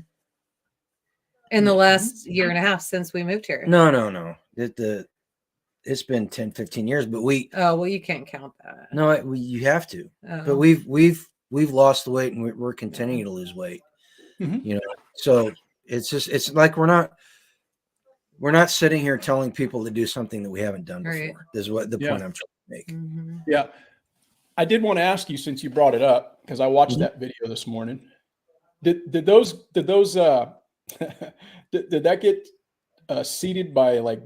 In the last year and a half since we moved here. No. It's been 10, 15 years, but oh, well, you can't count that. No, you have to. Oh. But we've lost the weight, and we're continuing to lose weight. You know, so it's like we're not sitting here telling people to do something that we haven't done before. Right. This is what the point I'm trying to make. Yeah. I did want to ask you, since you brought it up, because I watched that video this morning. Did that get seeded by like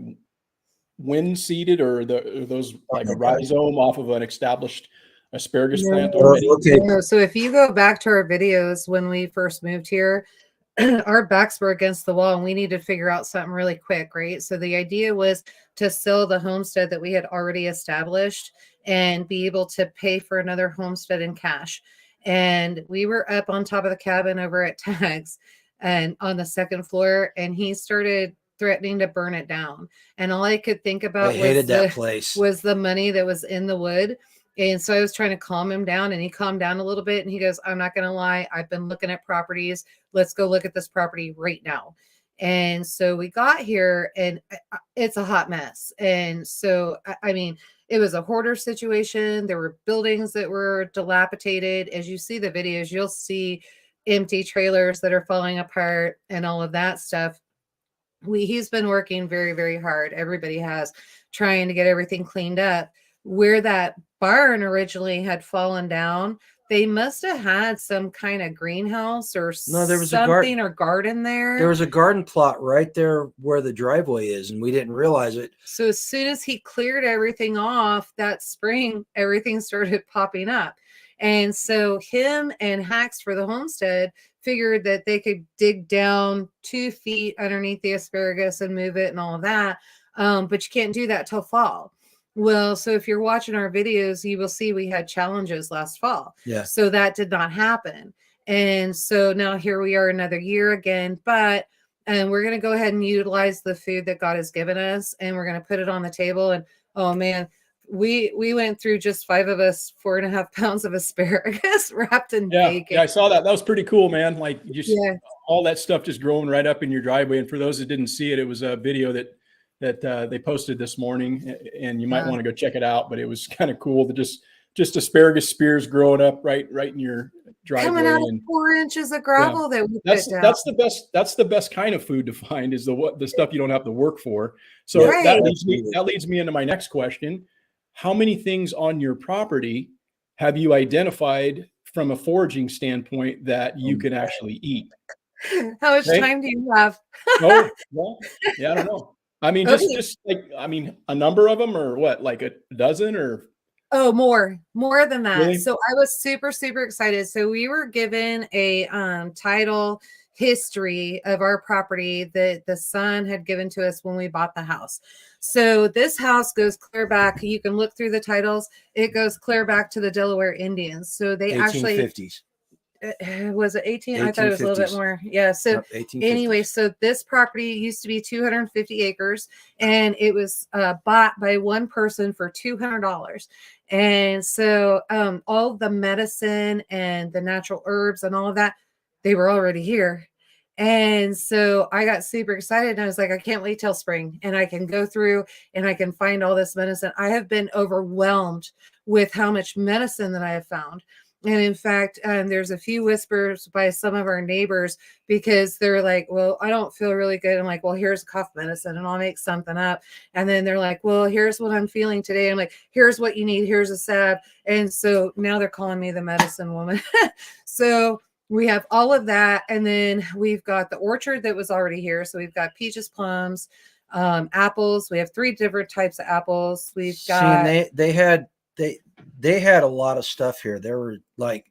wind seeded, or are those like a rhizome off of an established asparagus plant already? Okay. No, so if you go back to our videos when we first moved here, our backs were against the wall and we needed to figure out something really quick, right? So the idea was to sell the homestead that we had already established and be able to pay for another homestead in cash. And we were up on top of the cabin over at Tag's and on the second floor, and he started threatening to burn it down. And all I could think about was the money that was in the wood. And so I was trying to calm him down, and he calmed down a little bit, and he goes, I'm not going to lie. I've been looking at properties. Let's go look at this property right now. And so we got here, and it's a hot mess. And so, I mean, it was a hoarder situation. There were buildings that were dilapidated. As you see the videos, you'll see empty trailers that are falling apart and all of that stuff. He's been working very, very hard. Everybody has, trying to get everything cleaned up. Where that barn originally had fallen down, they must have had some kind of greenhouse or something or garden there. There was a garden plot right there where the driveway is, and we didn't realize it. So as soon as he cleared everything off that spring, everything started popping up. And so him and Hacks for the homestead figured that they could dig down 2 feet underneath the asparagus and move it and all of that. But you can't do that till fall. Well, so if you're watching our videos, you will see we had challenges last fall. Yeah. So that did not happen. And so now here we are another year again, but we're going to go ahead and utilize the food that God has given us, and we're going to put it on the table. And oh man, we went through, just 5 of us, 4.5 pounds of asparagus wrapped in bacon. Yeah, I saw that. That was pretty cool, man. Like all that stuff just growing right up in your driveway. And for those that didn't see it, it was a video that they posted this morning, and you might want to go check it out. But it was kind of cool to just asparagus spears growing up right in your driveway, coming out of 4 inches of gravel that we put down. That's the best kind of food to find, is the stuff you don't have to work for. So that leads me into my next question. How many things on your property have you identified from a foraging standpoint that you can actually eat? How much time do you have? Oh, well, yeah, I don't know. I mean, just like, I mean, a number of them, or what, like a dozen, or? Oh, more than that. Really? So I was super, super excited. So we were given a title history of our property that the son had given to us when we bought the house. So this house goes clear back. You can look through the titles. It goes clear back to the Delaware Indians. So they 1850s. was it 18? I thought it was a little bit 1850s. more. Yeah. So 1850s. anyway, so this property used to be 250 acres, and it was bought by one person for $200. And so all the medicine and the natural herbs and all of that, they were already here. And so I got super excited, and I was like, I can't wait till spring, and I can go through and I can find all this medicine. I have been overwhelmed with how much medicine that I have found. And in fact, there's a few whispers by some of our neighbors because they're like, well, I don't feel really good. I'm like, well, here's cough medicine and I'll make something up. And then they're like, well, here's what I'm feeling today. I'm like, here's what you need. Here's a salve. And so now they're calling me the medicine woman. So we have all of that. And then we've got the orchard that was already here. So we've got peaches, plums, apples. We have 3 different types of apples. We've got, They had a lot of stuff here. There were like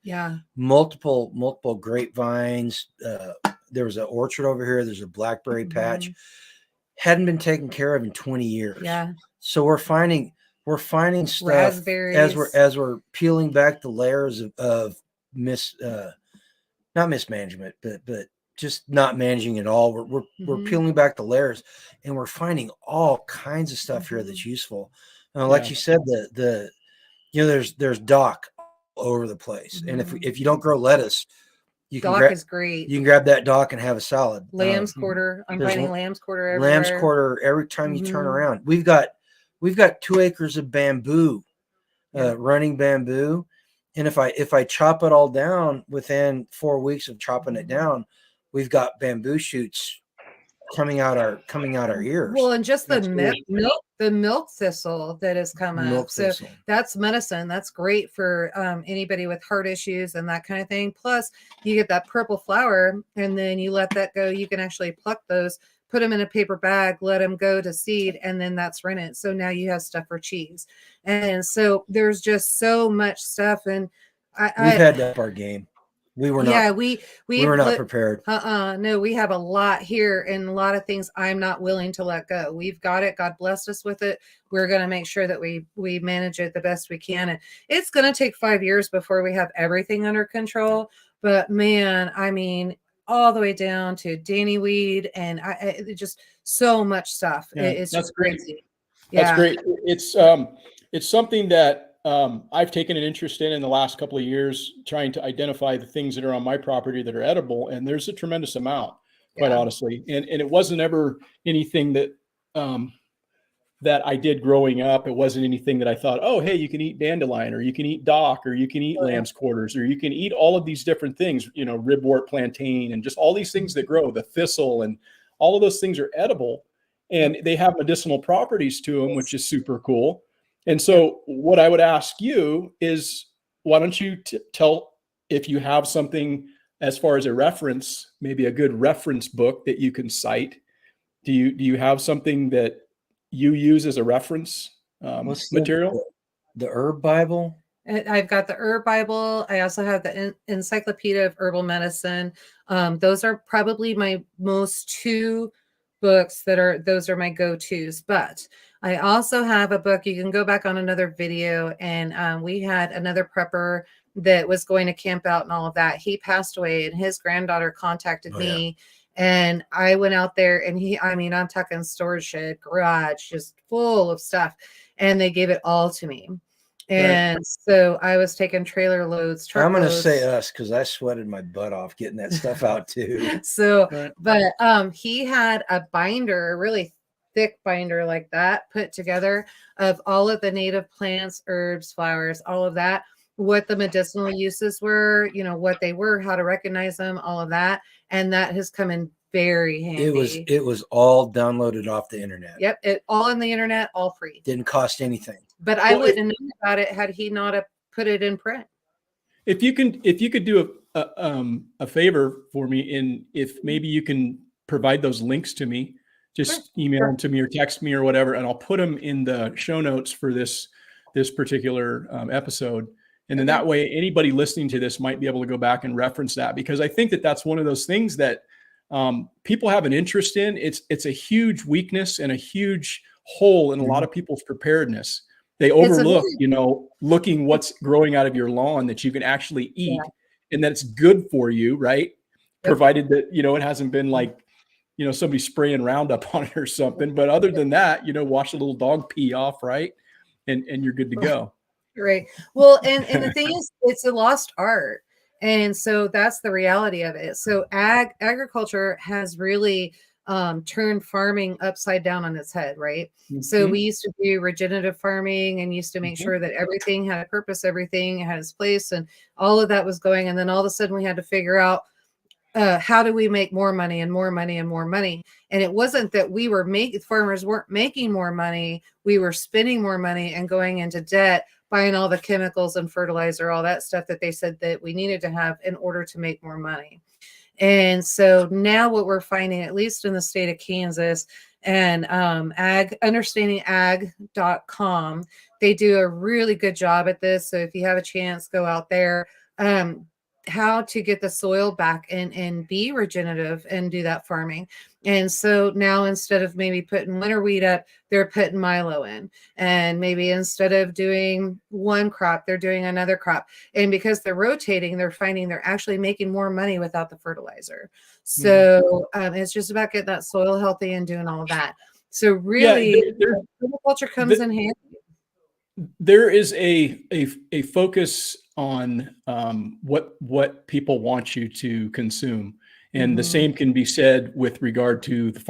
multiple grapevines. There was an orchard over here. There's a blackberry patch. Hadn't been taken care of in 20 years. Yeah. So we're finding stuff raspberries. as we're peeling back the layers of not mismanagement, but just not managing it all. We're peeling back the layers, and we're finding all kinds of stuff here that's useful. Like you said, there's dock all over the place, and if you don't grow lettuce, dock is great. You can grab that dock and have a salad. Lamb's quarter. I'm finding lamb's quarter everywhere. Lamb's quarter every time you turn around. We've got 2 acres of bamboo, running bamboo, and if I chop it all down within 4 weeks of chopping it down, we've got bamboo shoots coming out our ears. Well, and just the milk thistle that has come up. So that's medicine. That's great for anybody with heart issues and that kind of thing. Plus, you get that purple flower, and then you let that go. You can actually pluck those, put them in a paper bag, let them go to seed, and then that's rennet. So now you have stuff for cheese. And so there's just so much stuff. And we've had to up our game. We were not. Yeah, we were not prepared. No, we have a lot here and a lot of things I'm not willing to let go. We've got it. God blessed us with it. We're going to make sure that we manage it the best we can. And it's going to take 5 years before we have everything under control. But man, I mean, all the way down to Danny weed and just so much stuff. Yeah, it's that's just great. crazy. That's great. It's something that I've taken an interest in the last couple of years, trying to identify the things that are on my property that are edible. And there's a tremendous amount, quite honestly. And it wasn't ever anything that, that I did growing up. It wasn't anything that I thought, oh, hey, you can eat dandelion, or you can eat dock, or you can eat lamb's quarters, or you can eat all of these different things, ribwort, plantain, and just all these things that grow, the thistle, and all of those things are edible. And they have medicinal properties to them, which is super cool. And so what I would ask you is, why don't you tell if you have something as far as a reference, maybe a good reference book that you can cite. Do you have something that you use as a reference material? The Herb Bible? I've got the Herb Bible. I also have the Encyclopedia of Herbal Medicine. Those are probably my most 2 books those are my go-tos. But I also have a book. You can go back on another video, and we had another prepper that was going to camp out and all of that. He passed away, and his granddaughter contacted me, and I went out there, and I'm talking storage shed, garage, just full of stuff, and they gave it all to me. And so I was taking trailer loads. I'm going to say us because I sweated my butt off getting that stuff out too. So, but he had a binder, a really thick binder like that, put together of all of the native plants, herbs, flowers, all of that, what the medicinal uses were, what they were, how to recognize them, all of that. And that has come in very handy. It was all downloaded off the internet. Yep. It all on the internet, all free. Didn't cost anything. But I wouldn't have known about it had he not put it in print. If you could do a favor for me, if maybe you can provide those links to me, just email them to me or text me or whatever, and I'll put them in the show notes for this particular episode. And then that way, anybody listening to this might be able to go back and reference that, because I think that that's one of those things that people have an interest in. It's a huge weakness and a huge hole in a lot of people's preparedness. They overlook, looking what's growing out of your lawn that you can actually eat and that's good for you, right? Yep. Provided that, it hasn't been like, somebody spraying Roundup on it or something. But other than that, wash a little dog pee off, right? And you're good to go. Right. Well, and the thing is, it's a lost art. And so that's the reality of it. So agriculture has really turned farming upside down on its head, right? So we used to do regenerative farming and used to make sure that everything had a purpose, everything had its place, and all of that was going. And then all of a sudden we had to figure out how do we make more money and more money and more money? And it wasn't that farmers weren't making more money. We were spending more money and going into debt, buying all the chemicals and fertilizer, all that stuff that they said that we needed to have in order to make more money. And so now what we're finding, at least in the state of Kansas, and understandingag.com, they do a really good job at this. So if you have a chance, go out there. How to get the soil back and be regenerative and do that farming. And so now instead of maybe putting winter wheat up, they're putting milo in. And maybe instead of doing one crop, they're doing another crop. And because they're rotating, they're finding they're actually making more money without the fertilizer. So it's just about getting that soil healthy and doing all of that. So really, agriculture comes in handy. There is a focus on what people want you to consume, and the same can be said with regard to the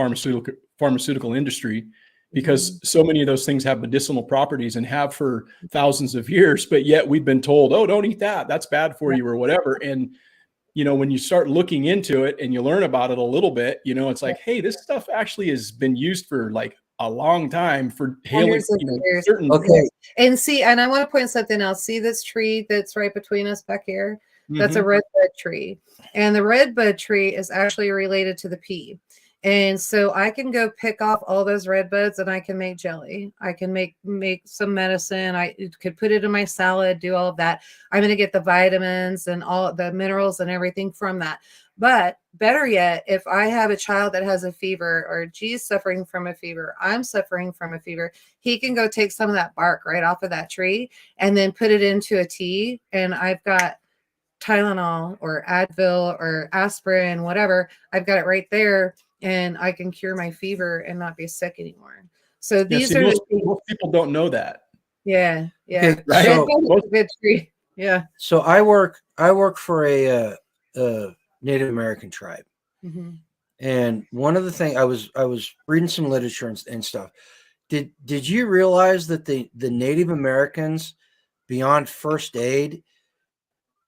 pharmaceutical industry, because so many of those things have medicinal properties and have for thousands of years, but yet we've been told, oh, don't eat that, that's bad for you or whatever. And when you start looking into it and you learn about it a little bit, it's like, hey, this stuff actually has been used for like a long time for hailing certain. Okay. And see, and I want to point something out. See this tree that's right between us back here? That's a redbud tree. And the redbud tree is actually related to the pea. And so I can go pick off all those redbuds and I can make jelly. I can make some medicine. I could put it in my salad, do all of that. I'm going to get the vitamins and all the minerals and everything from that. But better yet, if I have a child that has a fever, or G's suffering from a fever, I'm suffering from a fever, he can go take some of that bark right off of that tree and then put it into a tea. And I've got Tylenol or Advil or aspirin, whatever. I've got it right there, and I can cure my fever and not be sick anymore. So these are most people don't know that. Yeah. Okay, Right. so, Good tree. Yeah. so I work for a Native American tribe. And one of the things I was reading some literature and stuff. Did you realize that the Native Americans, beyond first aid,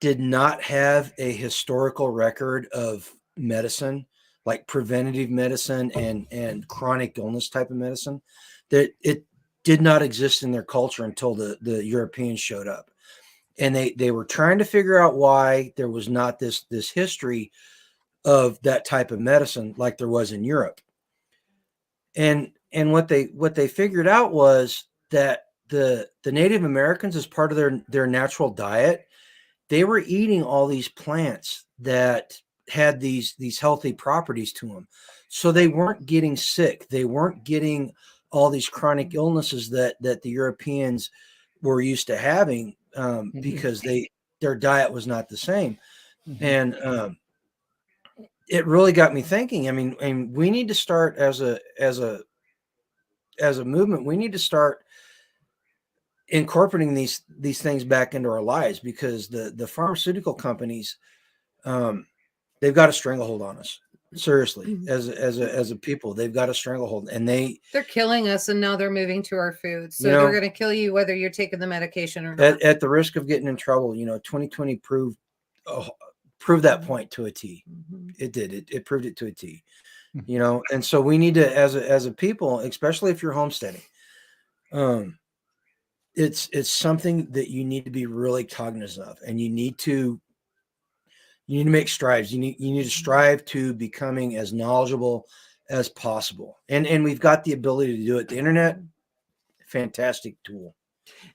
did not have a historical record of medicine, like preventative medicine and chronic illness type of medicine? That it did not exist in their culture until the Europeans showed up. And they were trying to figure out why there was not this history of that type of medicine like there was in Europe. And what they figured out was that the Native Americans, as part of their natural diet, they were eating all these plants that had these healthy properties to them. So they weren't getting sick. They weren't getting all these chronic illnesses that the Europeans were used to having, because their diet was not the same. And it really got me thinking. I mean, and we need to start as a movement. We need to start incorporating these things back into our lives, because the pharmaceutical companies, they've got a stranglehold on us. Seriously, as a people, they've got a stranglehold, and they're killing us, and now they're moving to our food. So they're going to kill you whether you're taking the medication or not. At the risk of getting in trouble, 2020 proved that point to a T. It did. It proved it to a T. And so we need to, as a people, especially if you're homesteading, it's something that you need to be really cognizant of, and you need to make strides. You need to strive to becoming as knowledgeable as possible. And we've got the ability to do it. The internet, fantastic tool.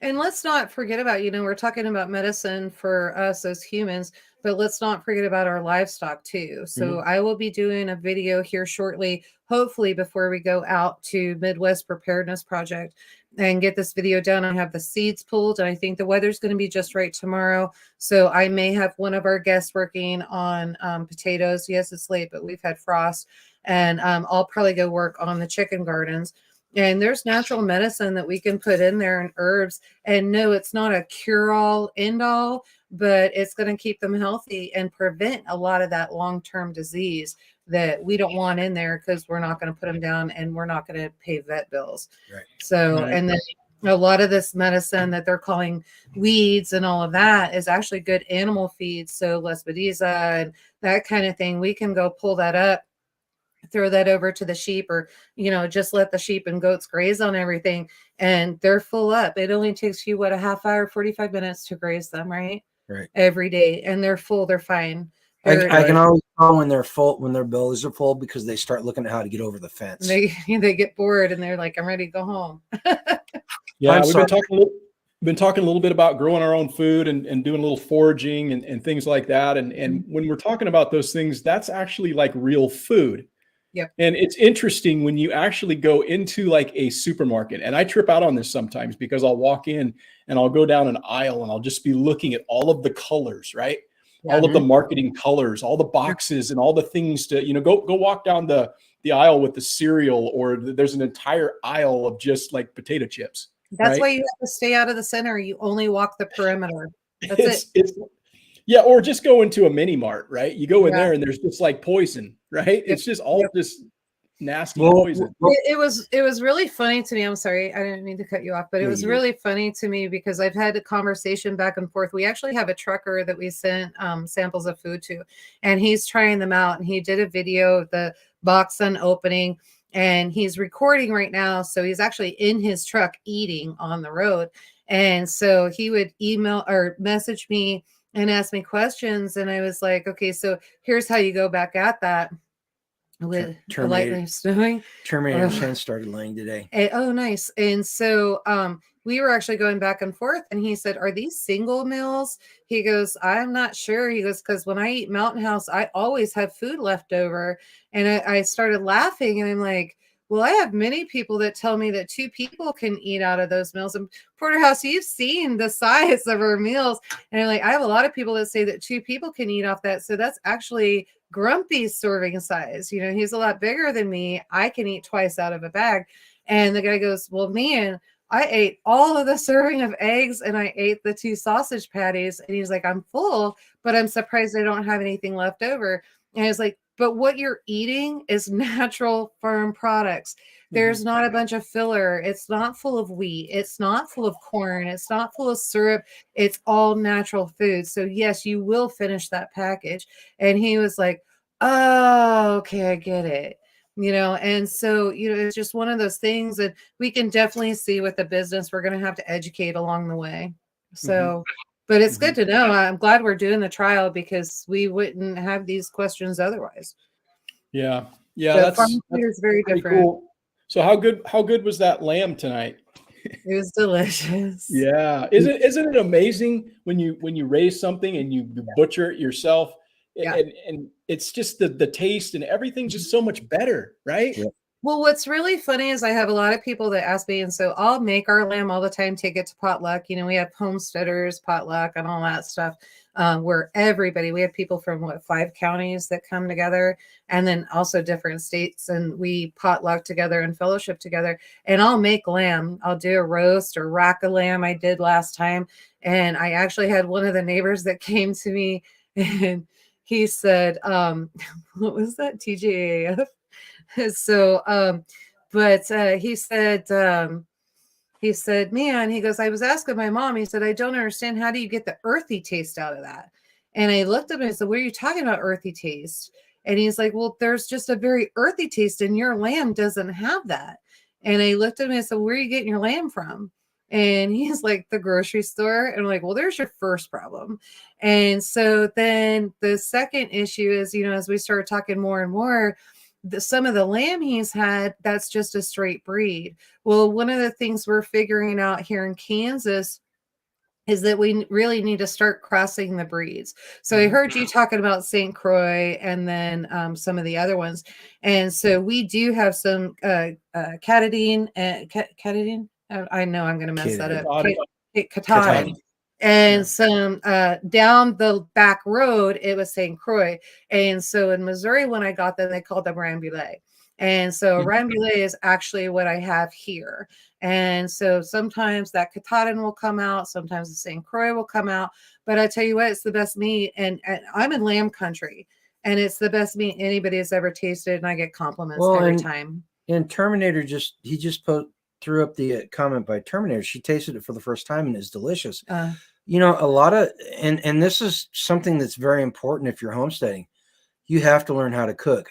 And let's not forget about, we're talking about medicine for us as humans, but let's not forget about our livestock too. So I will be doing a video here shortly, hopefully before we go out to Midwest Preparedness Project and get this video done. I have the seeds pulled, and I think the weather's going to be just right tomorrow. So I may have one of our guests working on potatoes. Yes, it's late, but we've had frost. And I'll probably go work on the chicken gardens. And there's natural medicine that we can put in there and herbs. And no, it's not a cure-all, end-all, but it's going to keep them healthy and prevent a lot of that long-term disease that we don't want in there, because we're not going to put them down and we're not going to pay vet bills. Right. So, Right. and then a lot of this medicine that they're calling weeds and all of that is actually good animal feed. So Lespedeza and that kind of thing, we can go pull that up, throw that over to the sheep, or just let the sheep and goats graze on everything, and they're full up. It only takes you a half hour, 45 minutes to graze them, right every day, and they're full, they're fine. I can always tell when they're full, when their bellies are full, because they start looking at how to get over the fence. They get bored and they're like, I'm ready to go home. Yeah, we've been talking a little bit about growing our own food and doing a little foraging and things like that. And when we're talking about those things, that's actually like real food. Yep. And it's interesting when you actually go into like a supermarket, and I trip out on this sometimes because I'll walk in and I'll go down an aisle and I'll just be looking at all of the colors, right? Yeah. All of the marketing colors, all the boxes and all the things to, go walk down the aisle with the cereal, or there's an entire aisle of just like potato chips. That's right? why you have to stay out of the center. You only walk the perimeter. That's it. Yeah, or just go into a mini mart, right? You go in there and there's just like poison, right? It's just all this nasty poison. It was really funny to me. I'm sorry, I didn't mean to cut you off, but it was really funny to me because I've had a conversation back and forth. We actually have a trucker that we sent samples of food to, and he's trying them out. And he did a video of the box unopening, and he's recording right now. So he's actually in his truck eating on the road. And so he would email or message me and ask me questions. And I was like, okay, so here's how you go back at that. With lightly snowing, Terminator 10 started laying today. Oh, nice. And so we were actually going back and forth, and he said, are these single meals? He goes, I'm not sure. He goes, because when I eat Mountain House, I always have food left over. And I started laughing, and I'm like, well, I have many people that tell me that 2 people can eat out of those meals. And Porterhouse, you've seen the size of our meals. And I'm like, I have a lot of people that say that 2 people can eat off that. So that's actually Grumpy's serving size. He's a lot bigger than me. I can eat twice out of a bag. And the guy goes, well, man, I ate all of the serving of eggs and I ate the 2 sausage patties. And he's like, I'm full, but I'm surprised I don't have anything left over. And I was like, but what you're eating is natural farm products. There's not a bunch of filler. It's not full of wheat. It's not full of corn. It's not full of syrup. It's all natural food. So yes, you will finish that package. And he was like, oh, okay, I get it. And so, it's just one of those things that we can definitely see with the business. We're going to have to educate along the way. So, but it's good to know. I'm glad we're doing the trial because we wouldn't have these questions otherwise. Yeah. That's very different. Cool. So how good was that lamb tonight? It was delicious. Yeah. Isn't it amazing when you raise something and you butcher it yourself? Yeah. And it's just the taste and everything's just so much better, right? Yeah. Well, what's really funny is I have a lot of people that ask me, and so I'll make our lamb all the time, take it to potluck. We have homesteaders, potluck, and all that stuff, where we have people from 5 counties that come together, and then also different states, and we potluck together and fellowship together. And I'll make lamb. I'll do a roast or rack a lamb. I did last time, and I actually had one of the neighbors that came to me, and he said, "What was that? TJAF." So, he said, man, he goes, I was asking my mom, he said, I don't understand. How do you get the earthy taste out of that? And I looked at him and I said, what are you talking about, earthy taste? And he's like, well, there's just a very earthy taste and your lamb doesn't have that. And I looked at him and I said, where are you getting your lamb from? And he's like, the grocery store. And I'm like, well, there's your first problem. And so then the second issue is, as we started talking more and more, some of the lamb he's had, that's just a straight breed. Well, one of the things we're figuring out here in Kansas is that we really need to start crossing the breeds. So I heard you talking about St. Croix and then some of the other ones. And so we do have some Catadine. I know I'm going to mess that up. Katahdin. And some down the back road, it was St. Croix. And so in Missouri, when I got them, they called them Rambouillet. And so Rambouillet is actually what I have here. And so sometimes that Katahdin will come out, sometimes the St. Croix will come out. But I tell you what, it's the best meat. And I'm in lamb country, and it's the best meat anybody has ever tasted. And I get compliments every time. And Terminator he just threw up the comment by Terminator. She tasted it for the first time and it's delicious. You know, a lot of, and this is something that's very important if you're homesteading. You have to learn how to cook.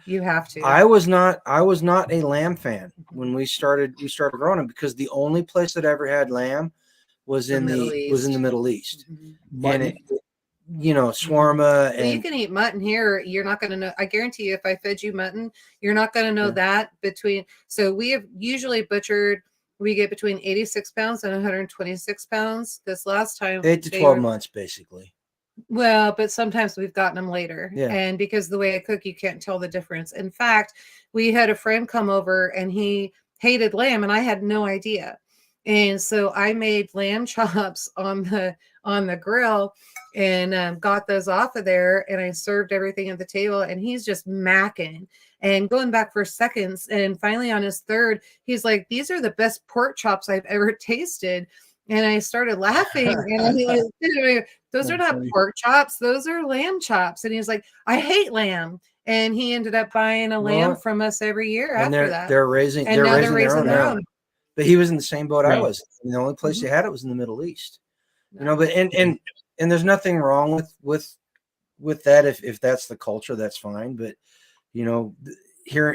You have to. I was not a lamb fan when we started growing them, because the only place that ever had lamb was in the Middle East. And it, you know, shawarma. And you can eat mutton here. You're not going to know. I guarantee you, if I fed you mutton, you're not going to know that between. So we have usually butchered. We get between 86 pounds and 126 pounds. This last time, 8 to 12 months, basically. Well, but sometimes we've gotten them later. Yeah. And because the way I cook, you can't tell the difference. In fact, we had a friend come over and he hated lamb and I had no idea. And so I made lamb chops on the grill and got those off of there, and I served everything at the table, and he's just macking and going back for seconds. And finally on his third, he's like, "These are the best pork chops I've ever tasted." And I started laughing, and he was, "Those are not pork chops; those are lamb chops." And he was like, "I hate lamb." And he ended up buying a lamb from us every year after that. They're raising their own. But he was in the same boat I was. And the only place they had it was in the Middle East. You know, but and there's nothing wrong with that if that's the culture, that's fine. But you know, here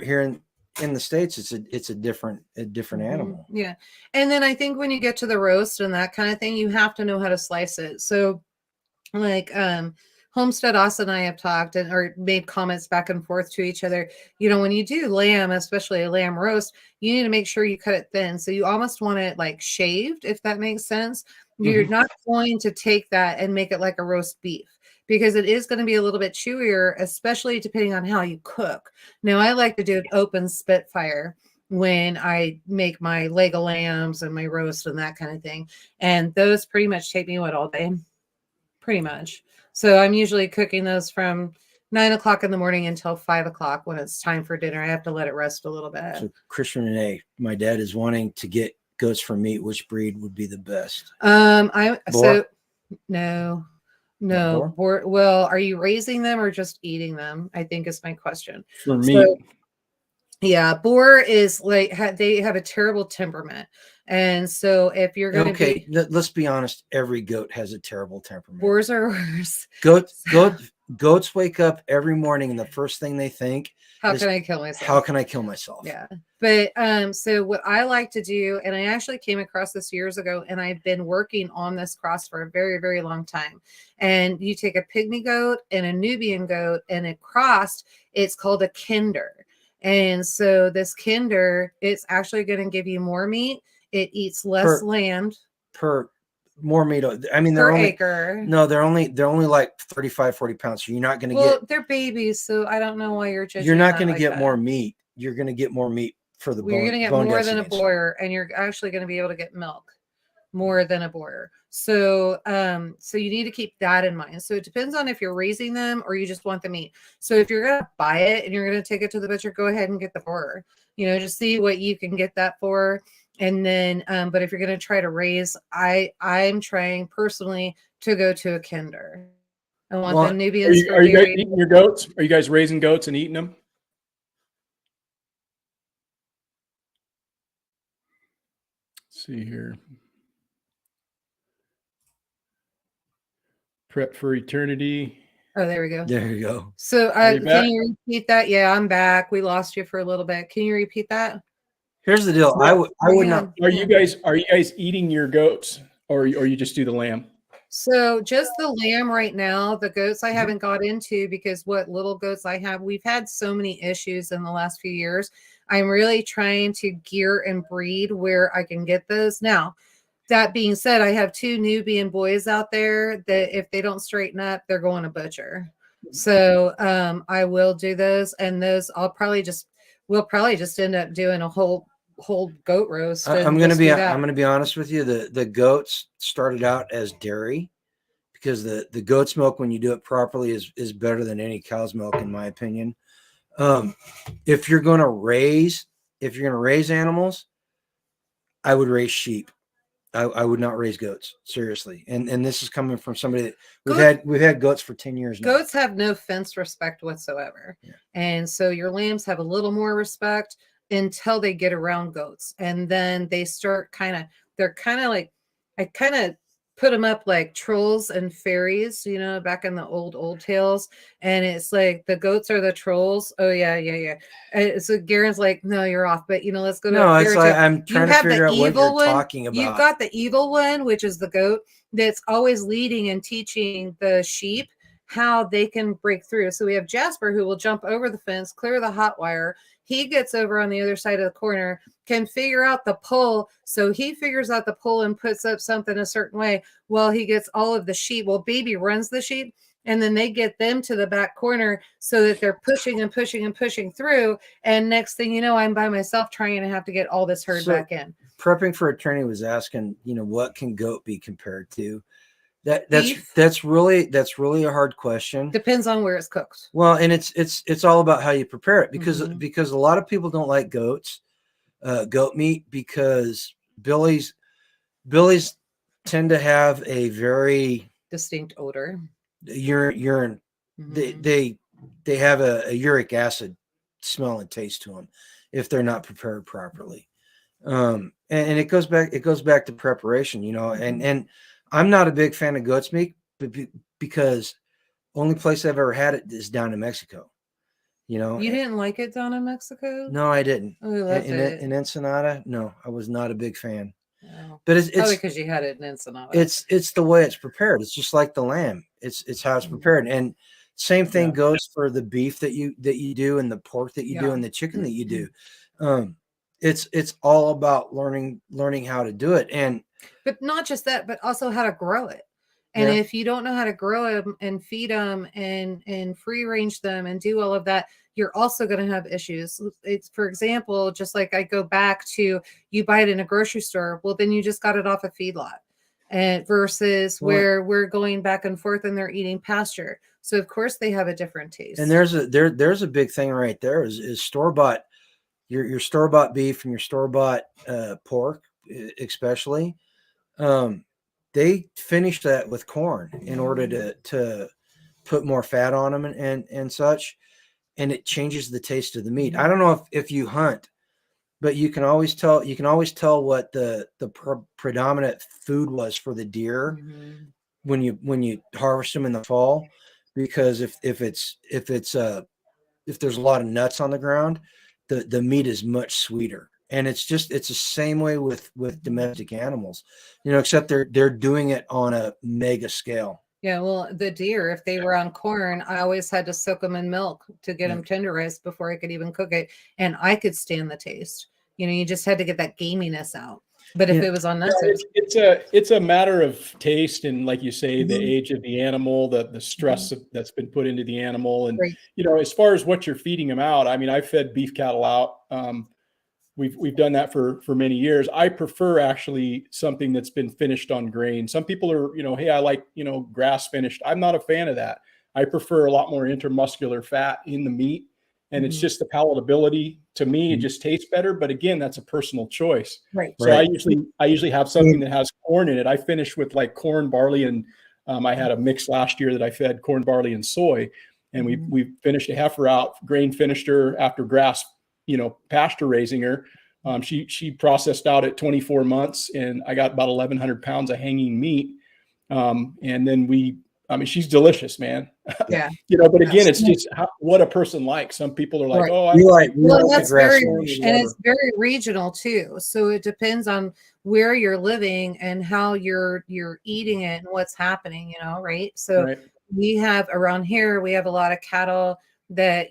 in the States, it's a different animal. Yeah. And then I think when you get to the roast and that kind of thing, you have to know how to slice it. So like Homestead Austin and I have talked or made comments back and forth to each other. You know, when you do lamb, especially a lamb roast, you need to make sure you cut it thin. So you almost want it like shaved, if that makes sense. You're not going to take that and make it like a roast beef, because it is going to be a little bit chewier, especially depending on how you cook. Now, I like to do an open spitfire when I make my leg of lambs and my roast and that kind of thing. And those pretty much take me all day? Pretty much. So I'm usually cooking those from 9 o'clock in the morning until 5 o'clock when it's time for dinner. I have to let it rest a little bit. So Christian and A, my dad is wanting to get goats for meat. Which breed would be the best? No. Well, are you raising them or just eating them? I think is my question. For meat. Yeah, boar is like they have a terrible temperament, and so if you're going to let's be honest, every goat has a terrible temperament. Boars are worse. Goats wake up every morning and the first thing they think, how can I kill myself? How can I kill myself? Yeah. But so what I like to do, and I actually came across this years ago, and I've been working on this cross for a very, very long time. And you take a pygmy goat and a Nubian goat and it crossed, it's called a kinder. And so this kinder, it's actually going to give you more meat. It eats less land. More meat. I mean, per acre. No, they're only like 35, 40 pounds. So you're not going to get. They're babies, so I don't know why you're judging. You're not going to get more meat. You're going to get more meat for the bone. You're going to get more than a boar, and you're actually going to be able to get milk more than a boar. So, so you need to keep that in mind. So it depends on if you're raising them or you just want the meat. So if you're going to buy it and you're going to take it to the butcher, go ahead and get the boar. You know, just see what you can get that for. And then, but if you're going to try to raise, I'm trying personally to go to a kinder. I want the Nubians. Are you guys eating your goats? Are you guys raising goats and eating them? Let's see here. Prep for eternity. Oh, there we go. There you go. So can you repeat that? Yeah, I'm back. We lost you for a little bit. Can you repeat that? Here's the deal. I would not. Are you guys eating your goats, or you just do the lamb? So just the lamb right now, the goats I haven't got into because what little goats I have, we've had so many issues in the last few years. I'm really trying to gear and breed where I can get those. Now, that being said, I have 2 Nubian boys out there that if they don't straighten up, they're going to butcher. So I will do those, and those we'll probably just end up doing a whole goat roast. I'm gonna be honest with you. The goats started out as dairy because the goat's milk, when you do it properly, is better than any cow's milk, in my opinion. If you're gonna raise animals, I would raise sheep. I would not raise goats, seriously. And this is coming from somebody that we've had goats for 10 years now. Goats have no fence respect whatsoever. Yeah. And so your lambs have a little more respect until they get around goats. And then they start they're kind of like, I kind of put them up like trolls and fairies, back in the old tales. And it's like the goats are the trolls. Oh yeah. So Garren's like, no, you're off. But let's go to No, a it's fairy like tale. I'm trying to figure out what you're talking about. You've got the evil one, which is the goat that's always leading and teaching the sheep how they can break through. So we have Jasper, who will jump over the fence, clear the hot wire. He gets over on the other side of the corner, can figure out the pull. So he figures out the pull and puts up something a certain way while he gets all of the sheep. Well, baby runs the sheep, and then they get them to the back corner so that they're pushing and pushing and pushing through. And next thing you know, I'm by myself trying to have to get all this herd back in. Prepping for a training was asking, what can goat be compared to? That's really a hard question. Depends on where it's cooked. Well, and it's all about how you prepare it because a lot of people don't like goat meat because billies tend to have a very distinct odor. Urine. They have a uric acid smell and taste to them if they're not prepared properly. And it goes back to preparation, and I'm not a big fan of goat's meat because only place I've ever had it is down in Mexico. You didn't like it down in Mexico? No, I didn't. Oh, we loved it. In Ensenada, no, I was not a big fan. Oh. But it's probably because you had it in Ensenada. It's the way it's prepared. It's just like the lamb. It's how it's prepared. And same thing goes for the beef that you do, and the pork that you do, and the chicken that you do. It's all about learning how to do it. But not just that, but also how to grow it. And if you don't know how to grow them and feed them and free range them and do all of that, you're also going to have issues. It's, for example, just like I go back to you buy it in a grocery store. Well, then you just got it off a feedlot, and versus where we're going back and forth and they're eating pasture. So of course they have a different taste. And there's a big thing right there is store-bought, your store-bought beef and your store-bought pork, especially. They finish that with corn in order to put more fat on them and such, and it changes the taste of the meat. I don't know if you hunt, but you can always tell what the predominant food was for the deer when you harvest them in the fall, because if there's a lot of nuts on the ground, the meat is much sweeter. And it's the same way with domestic animals, except they're doing it on a mega scale. Yeah, well, the deer, if they were on corn, I always had to soak them in milk to get them tenderized before I could even cook it. And I could stand the taste. You just had to get that gaminess out. But if it was on nuts, it's a matter of taste and, like you say, the age of the animal, the stress that's been put into the animal, and as far as what you're feeding them out. I mean, I've fed beef cattle out. We've done that for many years. I prefer actually something that's been finished on grain. Some people are, hey, I like, grass finished. I'm not a fan of that. I prefer a lot more intermuscular fat in the meat, and it's just the palatability. To me, it just tastes better. But again, that's a personal choice. Right. So I usually have something that has corn in it. I finish with like corn, barley, and I had a mix last year that I fed corn, barley, and soy, and we finished a heifer out, grain finished her after grass, pasture raising her. She processed out at 24 months, and I got about 1,100 pounds of hanging meat. And then I mean, she's delicious, man. Yeah. But again, it's Absolutely. just what a person likes. Some people are like, Right. oh, I We don't like Well, the that's grass very, finish. and it's very regional too. So it depends on where you're living and how you're eating it and what's happening, right? So right. we have around here, we have a lot of cattle that,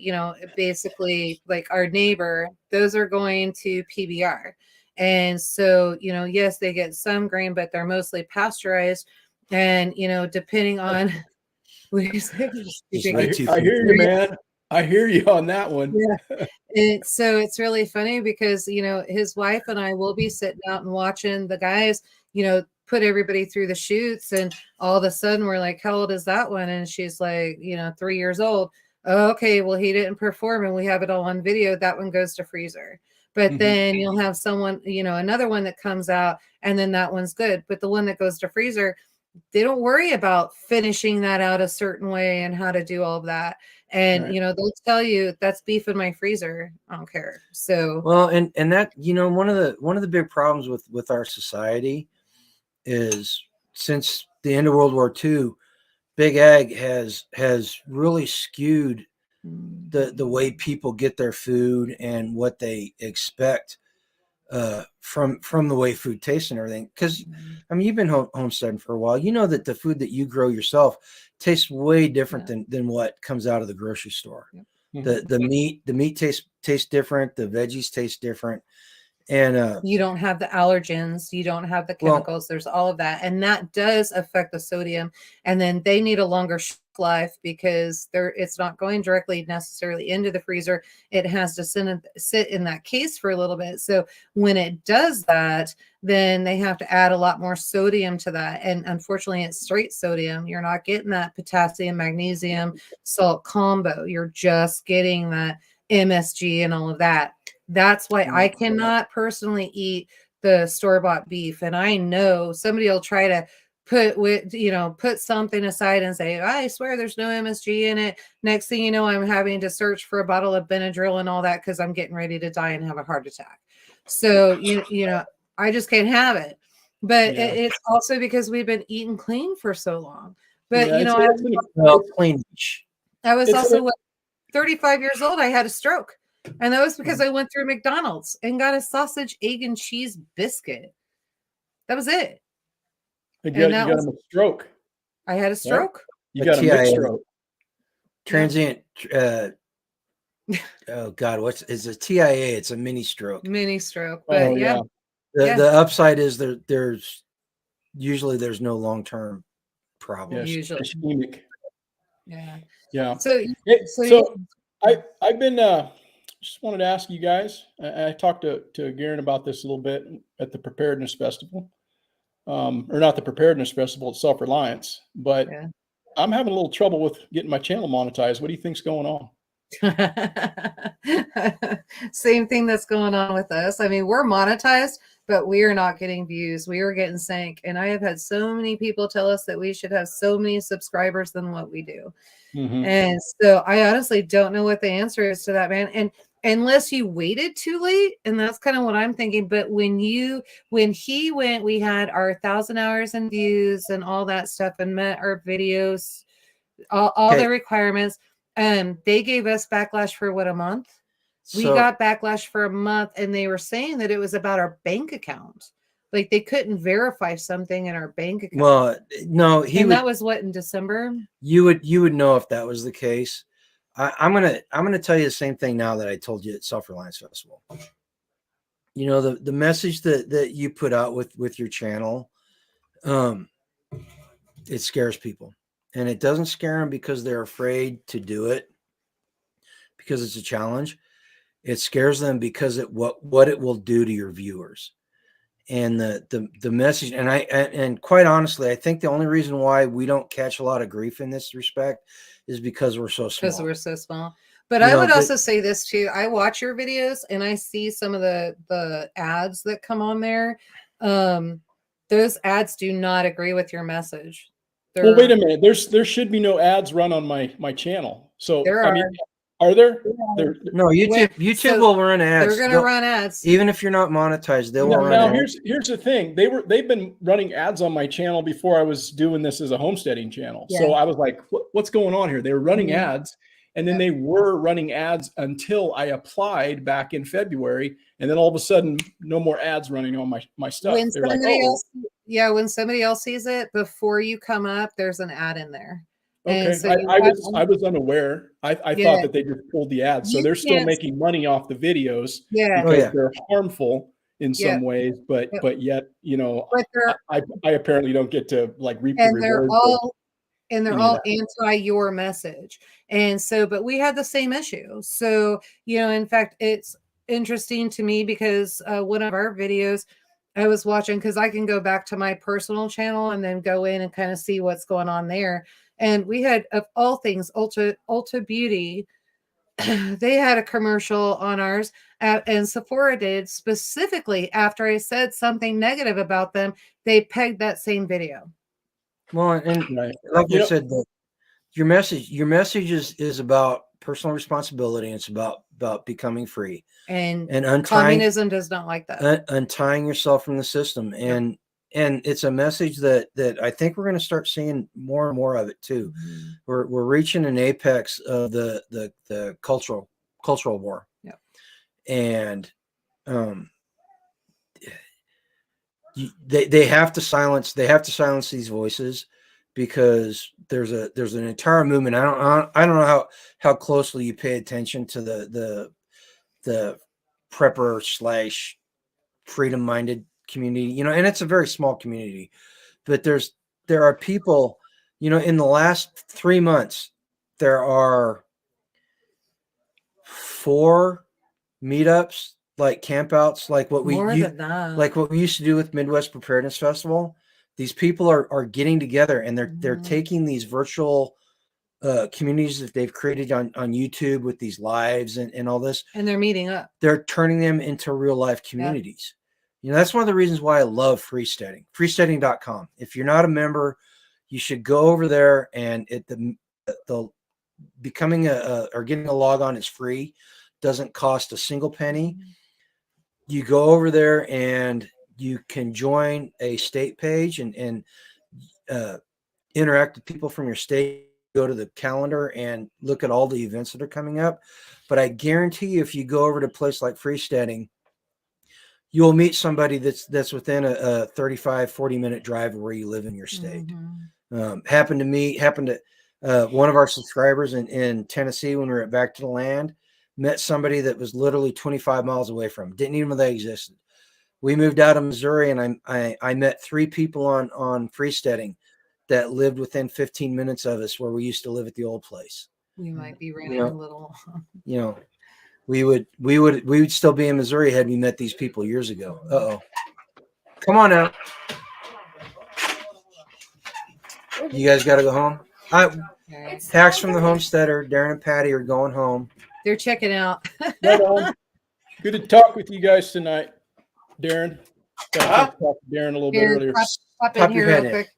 basically like our neighbor, those are going to PBR. And so, yes, they get some grain, but they're mostly pasteurized. And, depending on Just way too I hear you, man. I hear you on that one. Yeah. So it's really funny because, his wife and I will be sitting out and watching the guys, put everybody through the chutes. And all of a sudden we're like, how old is that one? And she's like, 3 years old. Oh, okay. Well, he didn't perform and we have it all on video. That one goes to freezer. But then you'll have someone, another one that comes out and then that one's good. But the one that goes to freezer, they don't worry about finishing that out a certain way and how to do all of that. And, Right. they'll tell you that's beef in my freezer. I don't care. So, Well, and that, one of the big problems with our society is since the end of World War II, big ag has really skewed the way people get their food and what they expect from the way food tastes and everything. Because I mean, you've been homesteading for a while. You know that the food that you grow yourself tastes way different than what comes out of the grocery store. The meat tastes different. The veggies taste different. And you don't have the allergens, you don't have the chemicals, there's all of that. And that does affect the sodium. And then they need a longer shelf life because it's not going directly necessarily into the freezer. It has to sit in that case for a little bit. So when it does that, then they have to add a lot more sodium to that. And unfortunately, it's straight sodium. You're not getting that potassium, magnesium, salt combo. You're just getting that MSG and all of that. That's why I cannot personally eat the store-bought beef. And I know somebody will try to put something aside and say, I swear there's no MSG in it. Next thing you know, I'm having to search for a bottle of Benadryl and all that because I'm getting ready to die and have a heart attack. So, I just can't have it. But it's also because we've been eating clean for so long. But, I was also 35 years old. I had a stroke. And that was because I went through McDonald's and got a sausage, egg, and cheese biscuit. That was it. You got a stroke. I had a stroke. You got a mixed stroke. Transient. Oh God, it's a TIA? It's a mini stroke. Mini stroke. But The upside is there's usually no long-term problem. Usually. Ischemic. Yeah. So I've been just wanted to ask you guys. I talked to Garren about this a little bit at the Preparedness Festival, or not the Preparedness Festival, it's Self-Reliance. But I'm having a little trouble with getting my channel monetized. What do you think's going on? Same thing that's going on with us. I mean, we're monetized, but we are not getting views. We are getting sank. And I have had so many people tell us that we should have so many subscribers than what we do. And so I honestly don't know what the answer is to that, man. And unless you waited too late, and that's kind of what I'm thinking. But when he went, we had our 1,000 hours and views and all that stuff and met our videos, all the requirements. They gave us backlash for a month. We got backlash for a month, and they were saying that it was about our bank account. Like they couldn't verify something in our bank account. Well, no, that was what, in December? You would know if that was the case. I'm gonna tell you the same thing now that I told you at Self-Reliance Festival. The message that you put out with your channel, it scares people. And it doesn't scare them because they're afraid to do it, because it's a challenge. It scares them because what it will do to your viewers. And the message, and quite honestly, I think the only reason why we don't catch a lot of grief in this respect is because we're so small. Because we're so small. But I would also say this too. I watch your videos and I see some of the ads that come on there. Those ads do not agree with your message. Well, wait a minute. There should be no ads run on my channel. So there I mean, Are there? No, YouTube So will run ads. They're going to run ads. Even if you're not monetized, they will run Now ads. here's the thing. They've been running ads on my channel before I was doing this as a homesteading channel. Yeah. So I was like, what's going on here? They were running ads, and then they were running ads until I applied back in February, and then all of a sudden, no more ads running on my stuff. When They're like, somebody else, when somebody else sees it before you come up, there's an ad in there. okay. And so I was unaware. I thought that they just pulled the ads, so You they're still can't- making money off the videos Yeah. because they're harmful in some ways, but yet, But they're I apparently don't get to like reap the and they're rewards. all any of all that. anti your message. And so, but we had the same issue. So, in fact, it's interesting to me because one of our videos I was watching, because I can go back to my personal channel and then go in and kind of see what's going on there. And we had, of all things, Ulta Beauty. They had a commercial on ours, and Sephora did, specifically after I said something negative about them. They pegged that same video. Well, and Right. like I said, your message is about personal responsibility. And it's about becoming free And untying communism does not like that. Untying yourself from the system. And it's a message that I think we're going to start seeing more and more of it too. Mhm. We're reaching an apex of the cultural war. Yeah. And they have to silence these voices, because there's an entire movement. I don't know how closely you pay attention to the prepper / freedom minded community, and it's a very small community, but there are people, in the last 3 months, there are 4 meetups, like campouts, like what More than that. like what we used to do with Midwest Preparedness Festival. These people are getting together, and they're taking these virtual communities that they've created on YouTube with these lives and all this, and they're meeting up. They're turning them into real life communities. That's one of the reasons why I love freesteading. Freesteading.com. If you're not a member, you should go over there, and the becoming or getting a log on is free. Doesn't cost a single penny. You go over there and you can join a state page and interact with people from your state. Go to the calendar and look at all the events that are coming up. But I guarantee you, if you go over to a place like Freesteading, you'll meet somebody that's within a 35-40 minute drive of where you live in your state. Happened to one of our subscribers in Tennessee when we were at Back to the Land. Met somebody that was literally 25 miles away from him. Didn't even know they existed. We moved out of Missouri, and I met 3 people on Freesteading that lived within 15 minutes of us, where we used to live at the old place. We might be running a little. We would still be in Missouri had we met these people years ago. Uh-oh. Come on now. You guys got to go home? Hacks from the Homesteader. Darren and Patty are going home. They're checking out. Right on. Good to talk with you guys tonight, Darren. Talk to Darren a little bit earlier. Pop in here real quick.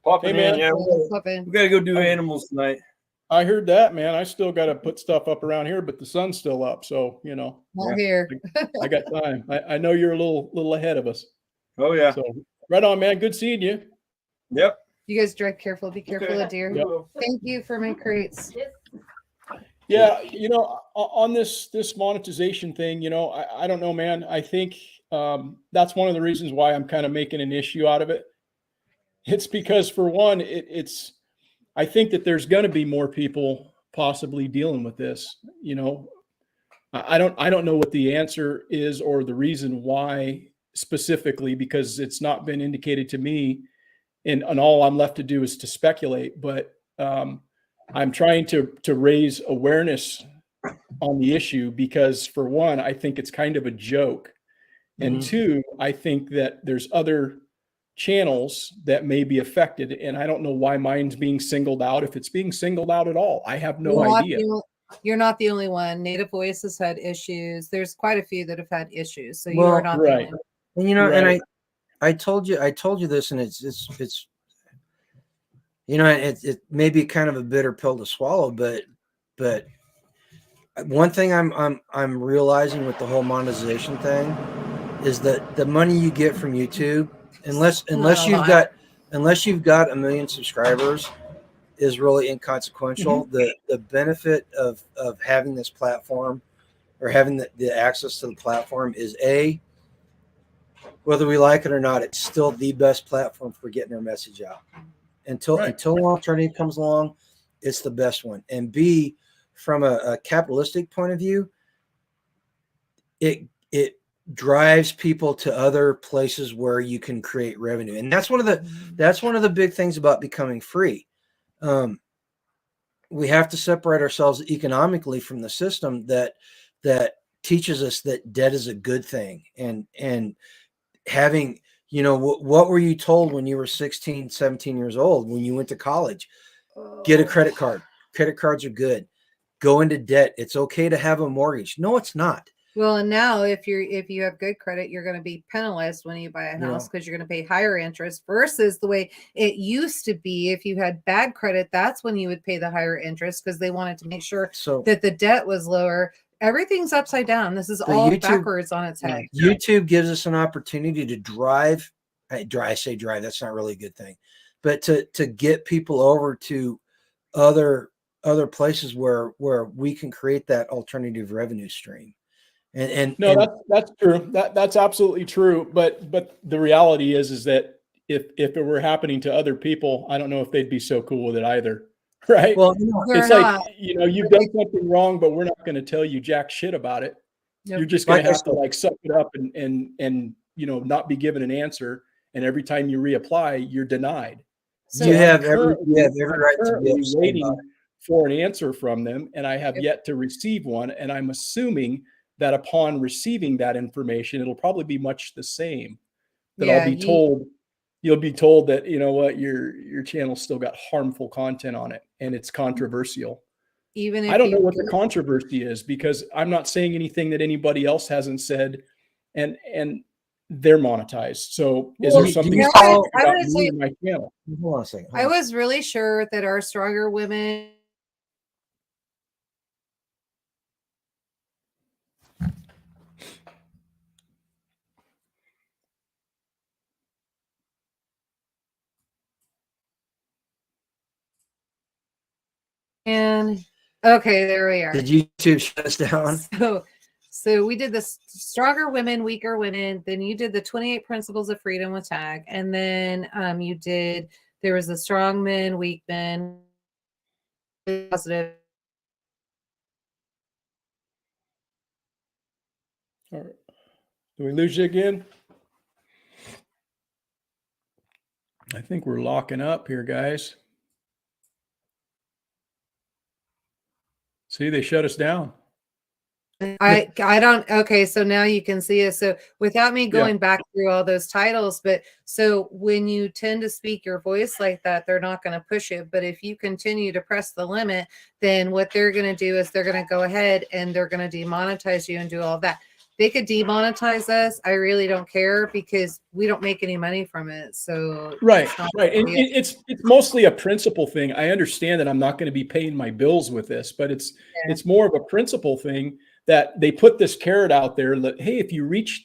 Popping Hey, man. in, yeah. We gotta go do animals tonight. I heard that, man. I still got to put stuff up around here, but the sun's still up, so Not here. I got time. I know you're a little ahead of us. Oh yeah. So right on, man. Good seeing you. Yep. You guys drive careful. Be careful of deer. Yep. Thank you for my crates. Yeah, on this monetization thing, I don't know, man. I think that's one of the reasons why I'm kind of making an issue out of it. It's because, for one, I think that there's going to be more people possibly dealing with this. I don't know what the answer is or the reason why specifically, because it's not been indicated to me, and all I'm left to do is to speculate. But I'm trying to raise awareness on the issue because, for one, I think it's kind of a joke, and 2, I think that there's other channels that may be affected, and I don't know why mine's being singled out, if it's being singled out at all. I have no idea. You're not the only one. Native Voice has had issues. There's quite a few that have had issues, so you are not the only one. And Right. and I told you this, and it's it may be kind of a bitter pill to swallow, but one thing I'm realizing with the whole monetization thing is that the money you get from YouTube, unless you've got 1 million subscribers, is really inconsequential. The benefit of having this platform or having the access to the platform is whether we like it or not, it's still the best platform for getting our message out. Until an alternative comes along, it's the best one. And B, from a capitalistic point of view, it drives people to other places where you can create revenue. And that's one of the big things about becoming free. We have to separate ourselves economically from the system that teaches us that debt is a good thing. And having, what were you told when you were 16, 17 years old, when you went to college? Get a credit card. Credit cards are good. Go into debt. It's okay to have a mortgage. No, it's not. Well, and now if you have good credit, you're going to be penalized when you buy a house because you're going to pay higher interest versus the way it used to be. If you had bad credit, that's when you would pay the higher interest because they wanted to make sure that the debt was lower. Everything's upside down. This is all backwards on its head. YouTube gives us an opportunity to drive. I say drive. That's not really a good thing, but to get people over to other places where we can create that alternative revenue stream. And that's true. That's absolutely true. But the reality is that if it were happening to other people, I don't know if they'd be so cool with it either. Right. Well, it's like, you've done something wrong, but we're not going to tell you jack shit about it. Yep. You're just going to have to suck it up and not be given an answer. And every time you reapply, you're denied. So you have every right to be waiting for an answer from them. And I have yet to receive one. And I'm assuming that upon receiving that information, it'll probably be much the same. That you'll be told that, your channel still got harmful content on it and it's controversial. Even if I don't know what the controversy is because I'm not saying anything that anybody else hasn't said, and they're monetized. So is there something about me and my channel? Hold on a second. I was really sure that our Stronger Women okay, there we are. Did YouTube shut us down? So we did the Stronger Women, Weaker Women. Then you did the 28 Principles of Freedom with Tag. And then there was the Strong Men, Weak Men, Positive. All right. Do we lose you again? I think we're locking up here, guys. See, they shut us down. I don't. Okay, so now you can see us. So without me going back through all those titles, but so when you tend to speak your voice like that, they're not going to push it. But if you continue to press the limit, then what they're going to do is they're going to go ahead and they're going to demonetize you and do all that. They could demonetize us. I really don't care because we don't make any money from it. So right. And it's mostly a principle thing. I understand that I'm not going to be paying my bills with this, but it's more of a principle thing that they put this carrot out there that, hey, if you reach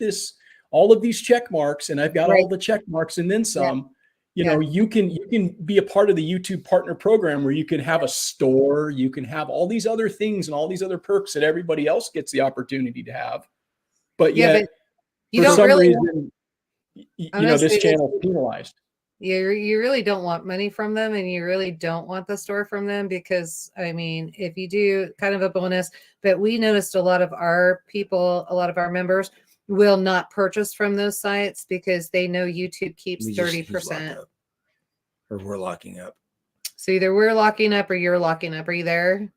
all of these check marks, and I've got all the check marks and then some, you can be a part of the YouTube partner program where you can have a store, you can have all these other things and all these other perks that everybody else gets the opportunity to have. But yet, you for don't some really reason, this channel is penalized. You really don't want money from them, and you really don't want the store from them because, I mean, if you do, kind of a bonus. But we noticed a lot of our people, a lot of our members will not purchase from those sites because they know YouTube keeps 30%. Or we're locking up. So either we're locking up or you're locking up. Are you there?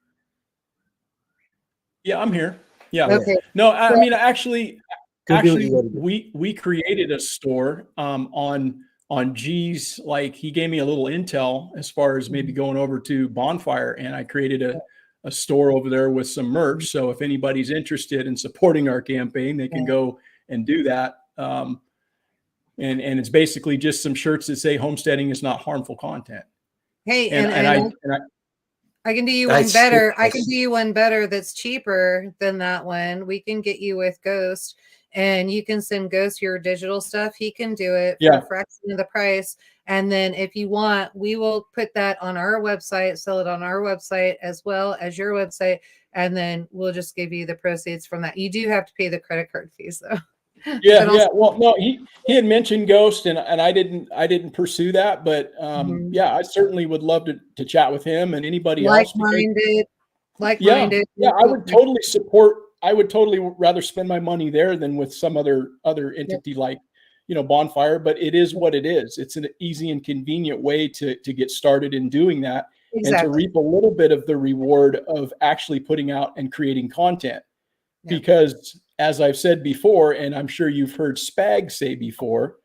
Yeah, I'm here. Yeah. Okay. No, I mean, actually, we created a store on G's. Like, he gave me a little intel as far as maybe going over to Bonfire, and I created a store over there with some merch. So if anybody's interested in supporting our campaign, they can go and do that. And it's basically just some shirts that say homesteading is not harmful content. Hey, I can do you I one better. still- I can do you one better that's cheaper than that one. We can get you with Ghost, and you can send Ghost your digital stuff. He can do it for Yeah. a fraction of the price. And then if you want, we will put that on our website, sell it on our website as well as your website. And then we'll just give you the proceeds from that. You do have to pay the credit card fees though. Yeah, But also- yeah. Well, no, he had mentioned Ghost, and I didn't pursue that, but Mhm. yeah, I certainly would love to chat with him and anybody else. because- like-minded. Yeah, I would totally support. I would totally rather spend my money there than with some other entity like, Bonfire. But it is what it is. It's an easy and convenient way to get started in doing that and to Exactly. reap a little bit of the reward of actually putting out and creating content. Yeah. Because as I've said before, and I'm sure you've heard Spag say before,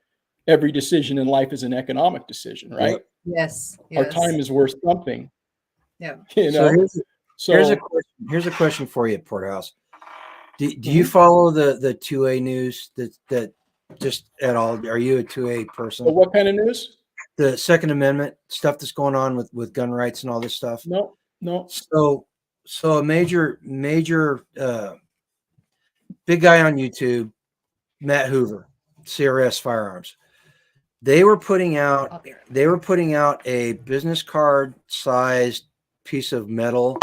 every decision in life is an economic decision, right? Yep. Yes. Our time is worth something. Yeah. So So here's a question for you, Porterhouse. Do Mm-hmm. you follow the 2A news that just at all? Are you a 2A person? so what kind of news? The Second Amendment stuff that's going on with gun rights and all this stuff. No. So a major big guy on YouTube, Matt Hoover, CRS Firearms. They were putting out a business card sized piece of metal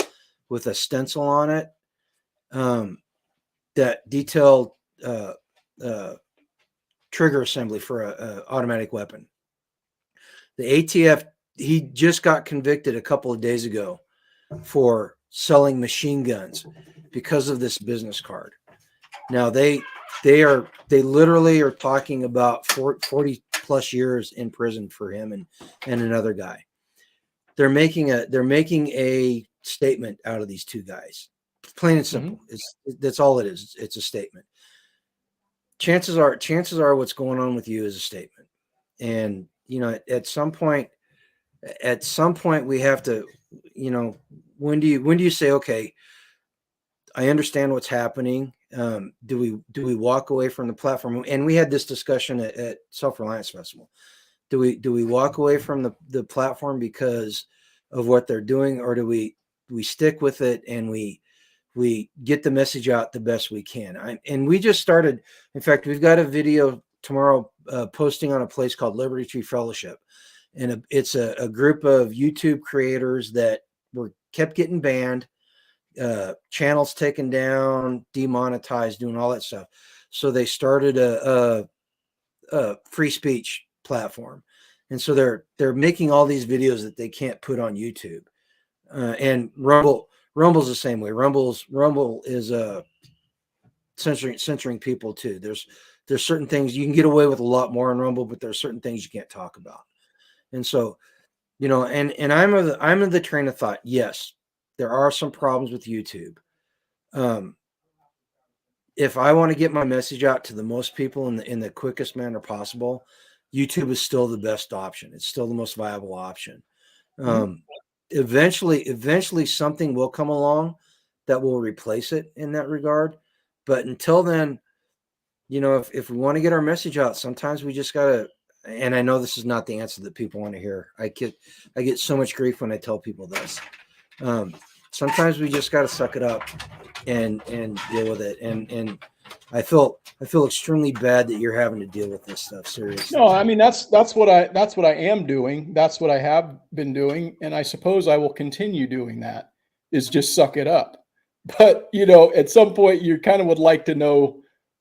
with a stencil on it that detailed trigger assembly for a automatic weapon. The ATF, he just got convicted a couple of days ago for selling machine guns because of this business card. Now they literally are talking about 40 plus years in prison for him and another guy. They're making a statement out of these two guys. Plain and simple. That's all it is. It's a statement. Chances are what's going on with you is a statement. And at some point we have to, when do you say, okay, I understand what's happening. Do we walk away from the platform? And we had this discussion at Self-Reliance Festival. Do we walk away from the platform because of what they're doing, or do we stick with it and we get the message out the best we can? And we just started. In fact, we've got a video tomorrow posting on a place called Liberty Tree Fellowship, and it's a group of YouTube creators that kept getting banned. Channels taken down, demonetized, doing all that stuff. So they started a free speech platform, and so they're making all these videos that they can't put on YouTube. And Rumble's the same way. Rumble is censoring people too. There's certain things you can get away with a lot more on Rumble, but there's certain things you can't talk about. And so, and I'm of the train of thought. Yes, there are some problems with YouTube. If I want to get my message out to the most people in the quickest manner possible, YouTube is still the best option. It's still the most viable option. Eventually something will come along that will replace it in that regard. But until then, if we want to get our message out, sometimes we just gotta. And I know this is not the answer that people want to hear. I get so much grief when I tell people this. Sometimes we just got to suck it up and deal with it. And I feel extremely bad that you're having to deal with this stuff. Seriously. No, I mean that's what I am doing. That's what I have been doing, and I suppose I will continue doing that. Is just suck it up. But at some point, you kind of would like to know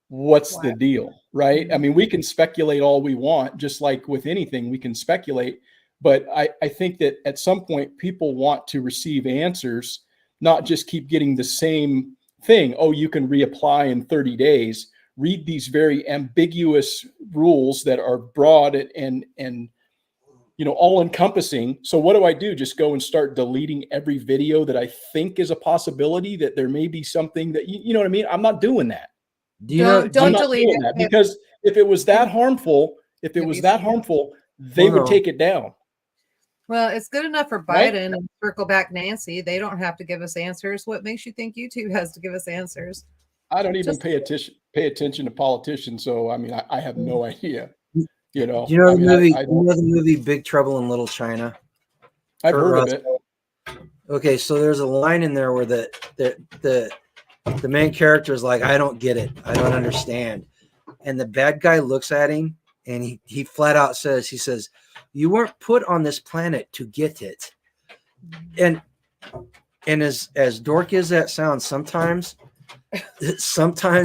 what's the deal, right? I mean, we can speculate all we want, just like with anything, we can speculate. But I think that at some point, people want to receive answers, not just keep getting the same thing. Oh, you can reapply in 30 days. Read these very ambiguous rules that are broad and all encompassing. So what do I do? Just go and start deleting every video that I think is a possibility that there may be something that you know what I mean? I'm not doing that. Don't delete it. Because if it was that harmful, they would take it down. Well, it's good enough for Biden and circle back Nancy. They don't have to give us answers. What makes you think YouTube has to give us answers? I don't even pay attention to politicians, so I mean, I have no idea. Do you know the movie Big Trouble in Little China? I've heard of it. Okay, so there's a line in there where the main character is like, I don't get it. I don't understand. And the bad guy looks at him and he flat out says, he says, you weren't put on this planet to get it. And as dorky as that sounds, sometimes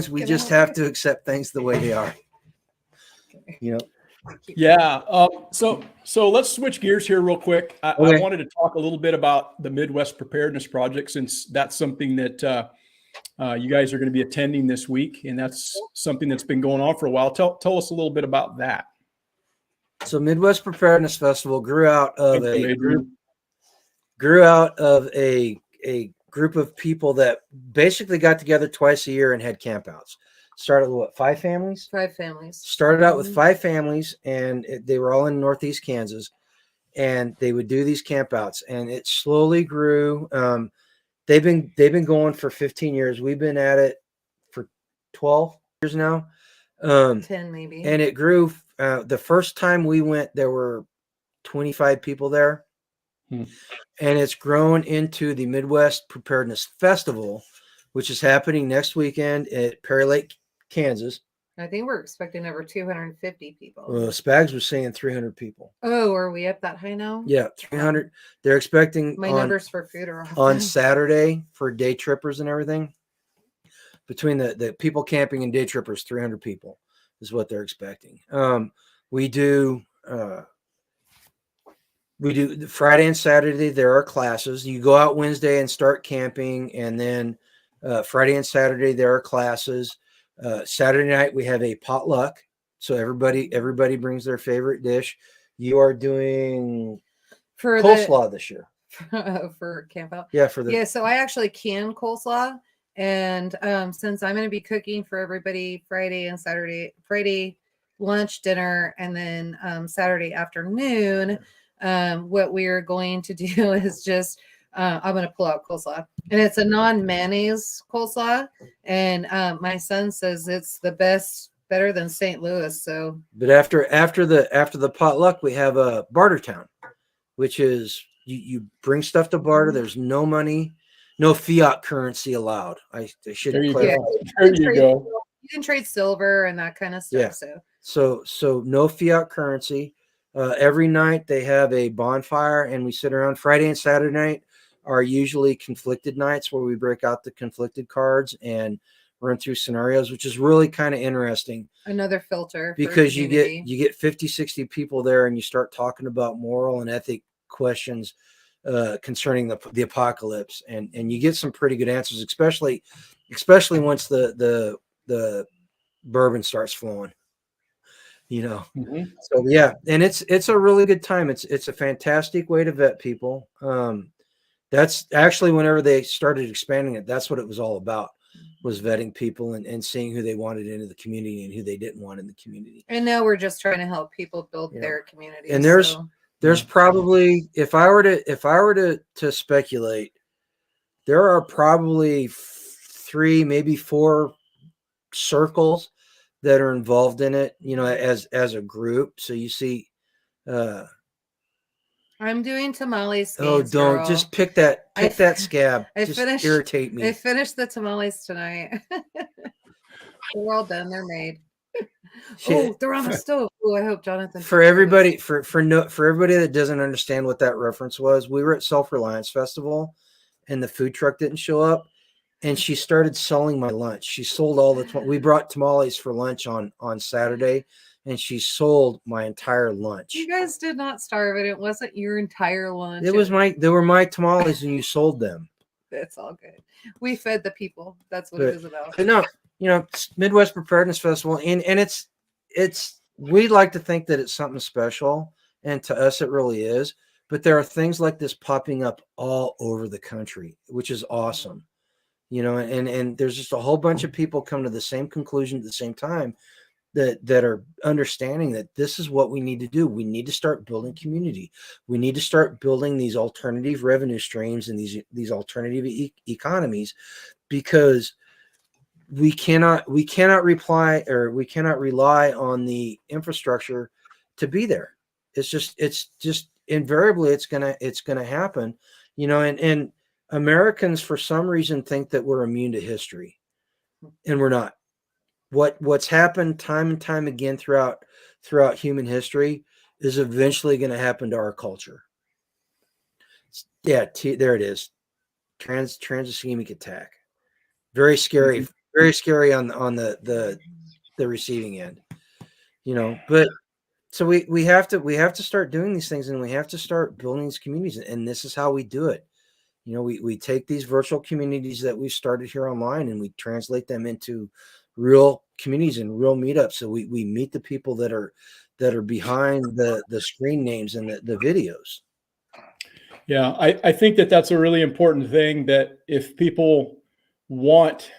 we just have to accept things the way they are. You know? Yeah. So let's switch gears here real quick. I wanted to talk a little bit about the Midwest Preparedness Project, since that's something that you guys are going to be attending this week, and that's something that's been going on for a while. Tell us a little bit about that. So Midwest Preparedness Festival grew out of a group of people that basically got together twice a year and had campouts. Started with 5 families? 5 families. Started out with 5 families, and they were all in Northeast Kansas, and they would do these campouts, and it slowly grew. They've been going for 15 years. We've been at it for 12 years now. 10 maybe. And it grew. The first time we went, there were 25 people there. And it's grown into the Midwest Preparedness Festival, which is happening next weekend at Perry Lake, Kansas. I think we're expecting over 250 people. Well, Spags was saying 300 people. Oh, are we up that high now? Yeah, 300. They're expecting my numbers for food are off. On Saturday for day trippers and everything. Between the people camping and day trippers, 300 people is what they're expecting. We do Friday and Saturday. There are classes. You go out Wednesday and start camping, and then Friday and Saturday there are classes. Saturday night we have a potluck, so everybody brings their favorite dish. You are doing for coleslaw this year for camp out. Yeah, so I actually can coleslaw, and since I'm going to be cooking for everybody Friday and Saturday, Friday lunch, dinner, and then Saturday afternoon. What we're going to do is just I'm going to pull out coleslaw, and it's a non-mayonnaise coleslaw, and my son says it's the best, better than St. Louis. So, but after the potluck, we have a barter town, which is you bring stuff to barter. There's no money, no fiat currency allowed. I should clarify. There you go. You can trade silver and that kind of stuff. Yeah. So no fiat currency. Every night they have a bonfire, and we sit around. Friday and Saturday night are usually conflicted nights, where we break out the conflicted cards and run through scenarios, which is really kind of interesting. Another filter, because you get 50, 60 people there, and you start talking about moral and ethic questions concerning the apocalypse, and you get some pretty good answers, especially once the bourbon starts flowing. So yeah, and it's a really good time. It's a fantastic way to vet people. That's actually, whenever they started expanding it, that's what it was all about, was vetting people and seeing who they wanted into the community and who they didn't want in the community. And now we're just trying to help people build their community. And there's probably, if I were to speculate, there are probably 3, maybe 4 circles that are involved in it, as a group. So you see, I'm doing tamales. Don't just pick that scab. Irritate me. I finished the tamales tonight. They're all done. They're made. They're on the stove. I hope Jonathan. For everybody that doesn't understand what that reference was, we were at Self-Reliance Festival, and the food truck didn't show up. And she started selling my lunch. She sold all we brought tamales for lunch on Saturday, and she sold my entire lunch. You guys did not starve it. It wasn't your entire lunch. They were my tamales, and you sold them. That's all good. We fed the people. That's what it was about. But no, Midwest Preparedness Festival, and it's we like to think that it's something special, and to us it really is. But there are things like this popping up all over the country, which is awesome. And there's just a whole bunch of people come to the same conclusion at the same time that are understanding that this is what we need to do. We need to start building community. We need to start building these alternative revenue streams and these alternative economies, because we cannot rely on the infrastructure to be there. It's just invariably it's gonna happen. you know, and Americans for some reason think that we're immune to history, and we're not. What's happened time and time again throughout human history is eventually going to happen to our culture. Yeah, there it is. Trans-ischemic attack. Very scary. Very scary on the receiving end. You know, but so we have to start doing these things, and we have to start building these communities, and this is how we do it. You know, we take these virtual communities that we've started here online, and we translate them into real communities and real meetups. So we meet the people that are behind the screen names and the videos. Yeah, I think that that's a really important thing, that if people want,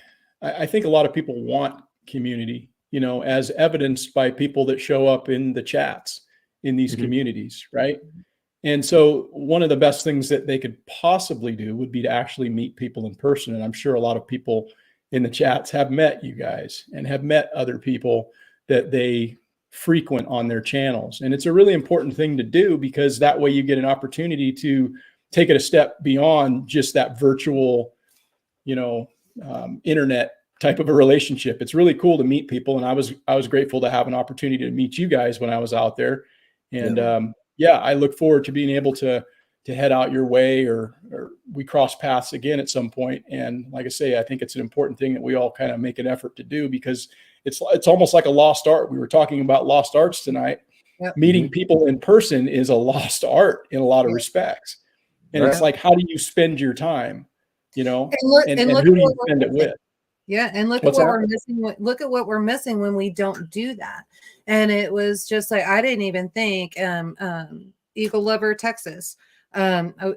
I think a lot of people want community, you know, as evidenced by people that show up in the chats in these communities, right? And so one of the best things that they could possibly do would be to actually meet people in person. And I'm sure a lot of people in the chats have met you guys and have met other people that they frequent on their channels. And it's a really important thing to do, because that way you get an opportunity to take it a step beyond just that virtual, you know, internet type of a relationship. It's really cool to meet people. And I was grateful to have an opportunity to meet you guys when I was out there. And yeah, I look forward to being able to head out your way, or we cross paths again at some point. And like I say, I think it's an important thing that we all kind of make an effort to do, because it's almost like a lost art. We were talking about lost arts tonight. Yep. Meeting people in person is a lost art in a lot of respects. And it's like, how do you spend your time, you know, and who do you spend it with? Yeah, and look at what we're missing. Look at what we're missing when we don't do that. And it was just like, I didn't even think Eagle Lover, Texas.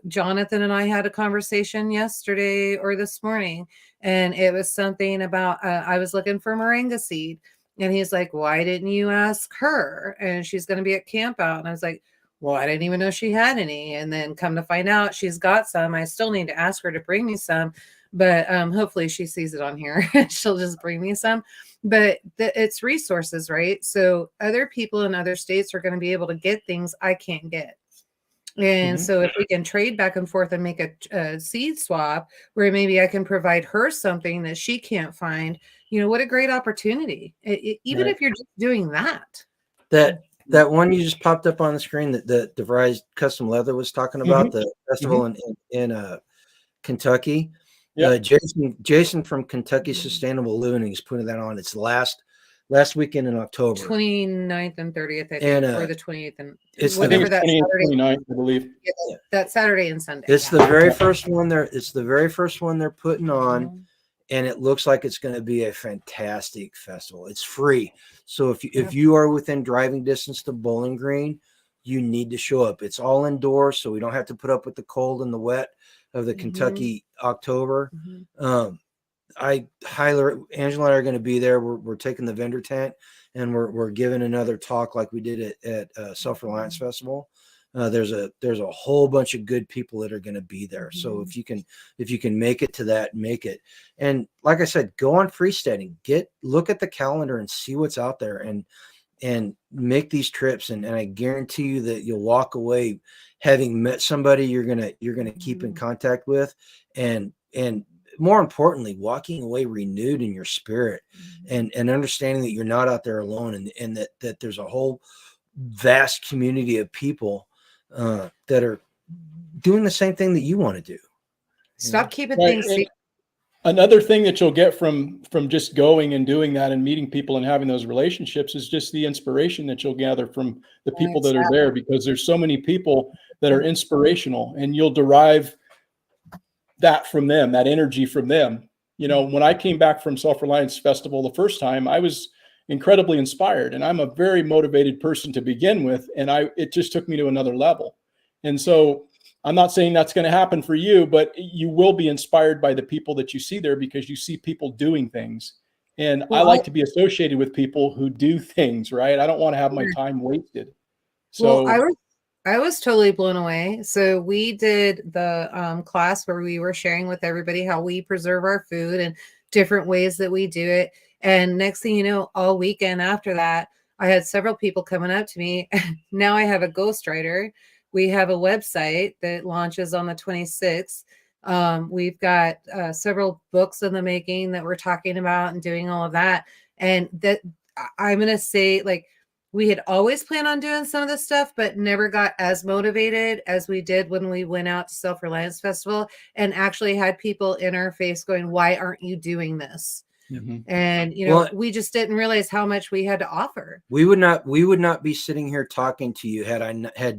Jonathan and I had a conversation yesterday or this morning, and it was something about I was looking for moringa seed, and he's like, why didn't you ask her? And she's going to be at camp out. And I was like, well, I didn't even know she had any. And then come to find out, she's got some. I still need to ask her to bring me some, but hopefully she sees it on here. She'll just bring me some. But it's resources, right? So other people in other states are going to be able to get things I can't get. And so if we can trade back and forth and make a seed swap where maybe I can provide her something that she can't find, you know, what a great opportunity. Even if you're just doing that. That one you just popped up on the screen, that the DeVry's Custom Leather was talking about, the festival in Kentucky. Yep. Jason from Kentucky Sustainable Living, he's putting that on. It's last weekend in October, 29th and 30th, I think, or the 28th and it's whatever that Saturday, 29th, I believe. Yeah, that Saturday and Sunday. It's the very first one they're putting on, and it looks like it's going to be a fantastic festival. It's free, so if you are within driving distance to Bowling Green, you need to show up. It's all indoors, so we don't have to put up with the cold and the wet of the Kentucky October. I highly, Angela and I are going to be there. We're taking the vendor tent, and we're giving another talk like we did at Self-Reliance Festival. There's a whole bunch of good people that are going to be there. So if you can make it to that, make it. And like I said, go on Freesteading, look at the calendar and see what's out there, and make these trips. And I guarantee you that you'll walk away having met somebody you're gonna keep in contact with, and more importantly, walking away renewed in your spirit, and understanding that you're not out there alone, and that there's a whole vast community of people that are doing the same thing that you want to do. Stop keeping things secret. Another thing that you'll get from just going and doing that and meeting people and having those relationships is just the inspiration that you'll gather from the people that are there, because there's so many people that are inspirational, and you'll derive that from them, that energy from them. You know, when I came back from Self-Reliance Festival the first time, I was incredibly inspired, and I'm a very motivated person to begin with, and it just took me to another level. And so I'm not saying that's going to happen for you, but you will be inspired by the people that you see there, because you see people doing things. And I like to be associated with people who do things, right? I don't want to have my time wasted. So I was totally blown away. So we did the class where we were sharing with everybody how we preserve our food and different ways that we do it. And next thing you know, all weekend after that, I had several people coming up to me. Now I have a ghostwriter We have a website that launches on the 26th. We've got several books in the making that we're talking about and doing all of that. And that I'm going to say, like, we had always planned on doing some of this stuff, but never got as motivated as we did when we went out to Self-Reliance Festival and actually had people in our face going, why aren't you doing this? And, you know, Well, we just didn't realize how much we had to offer. We would not be sitting here talking to you had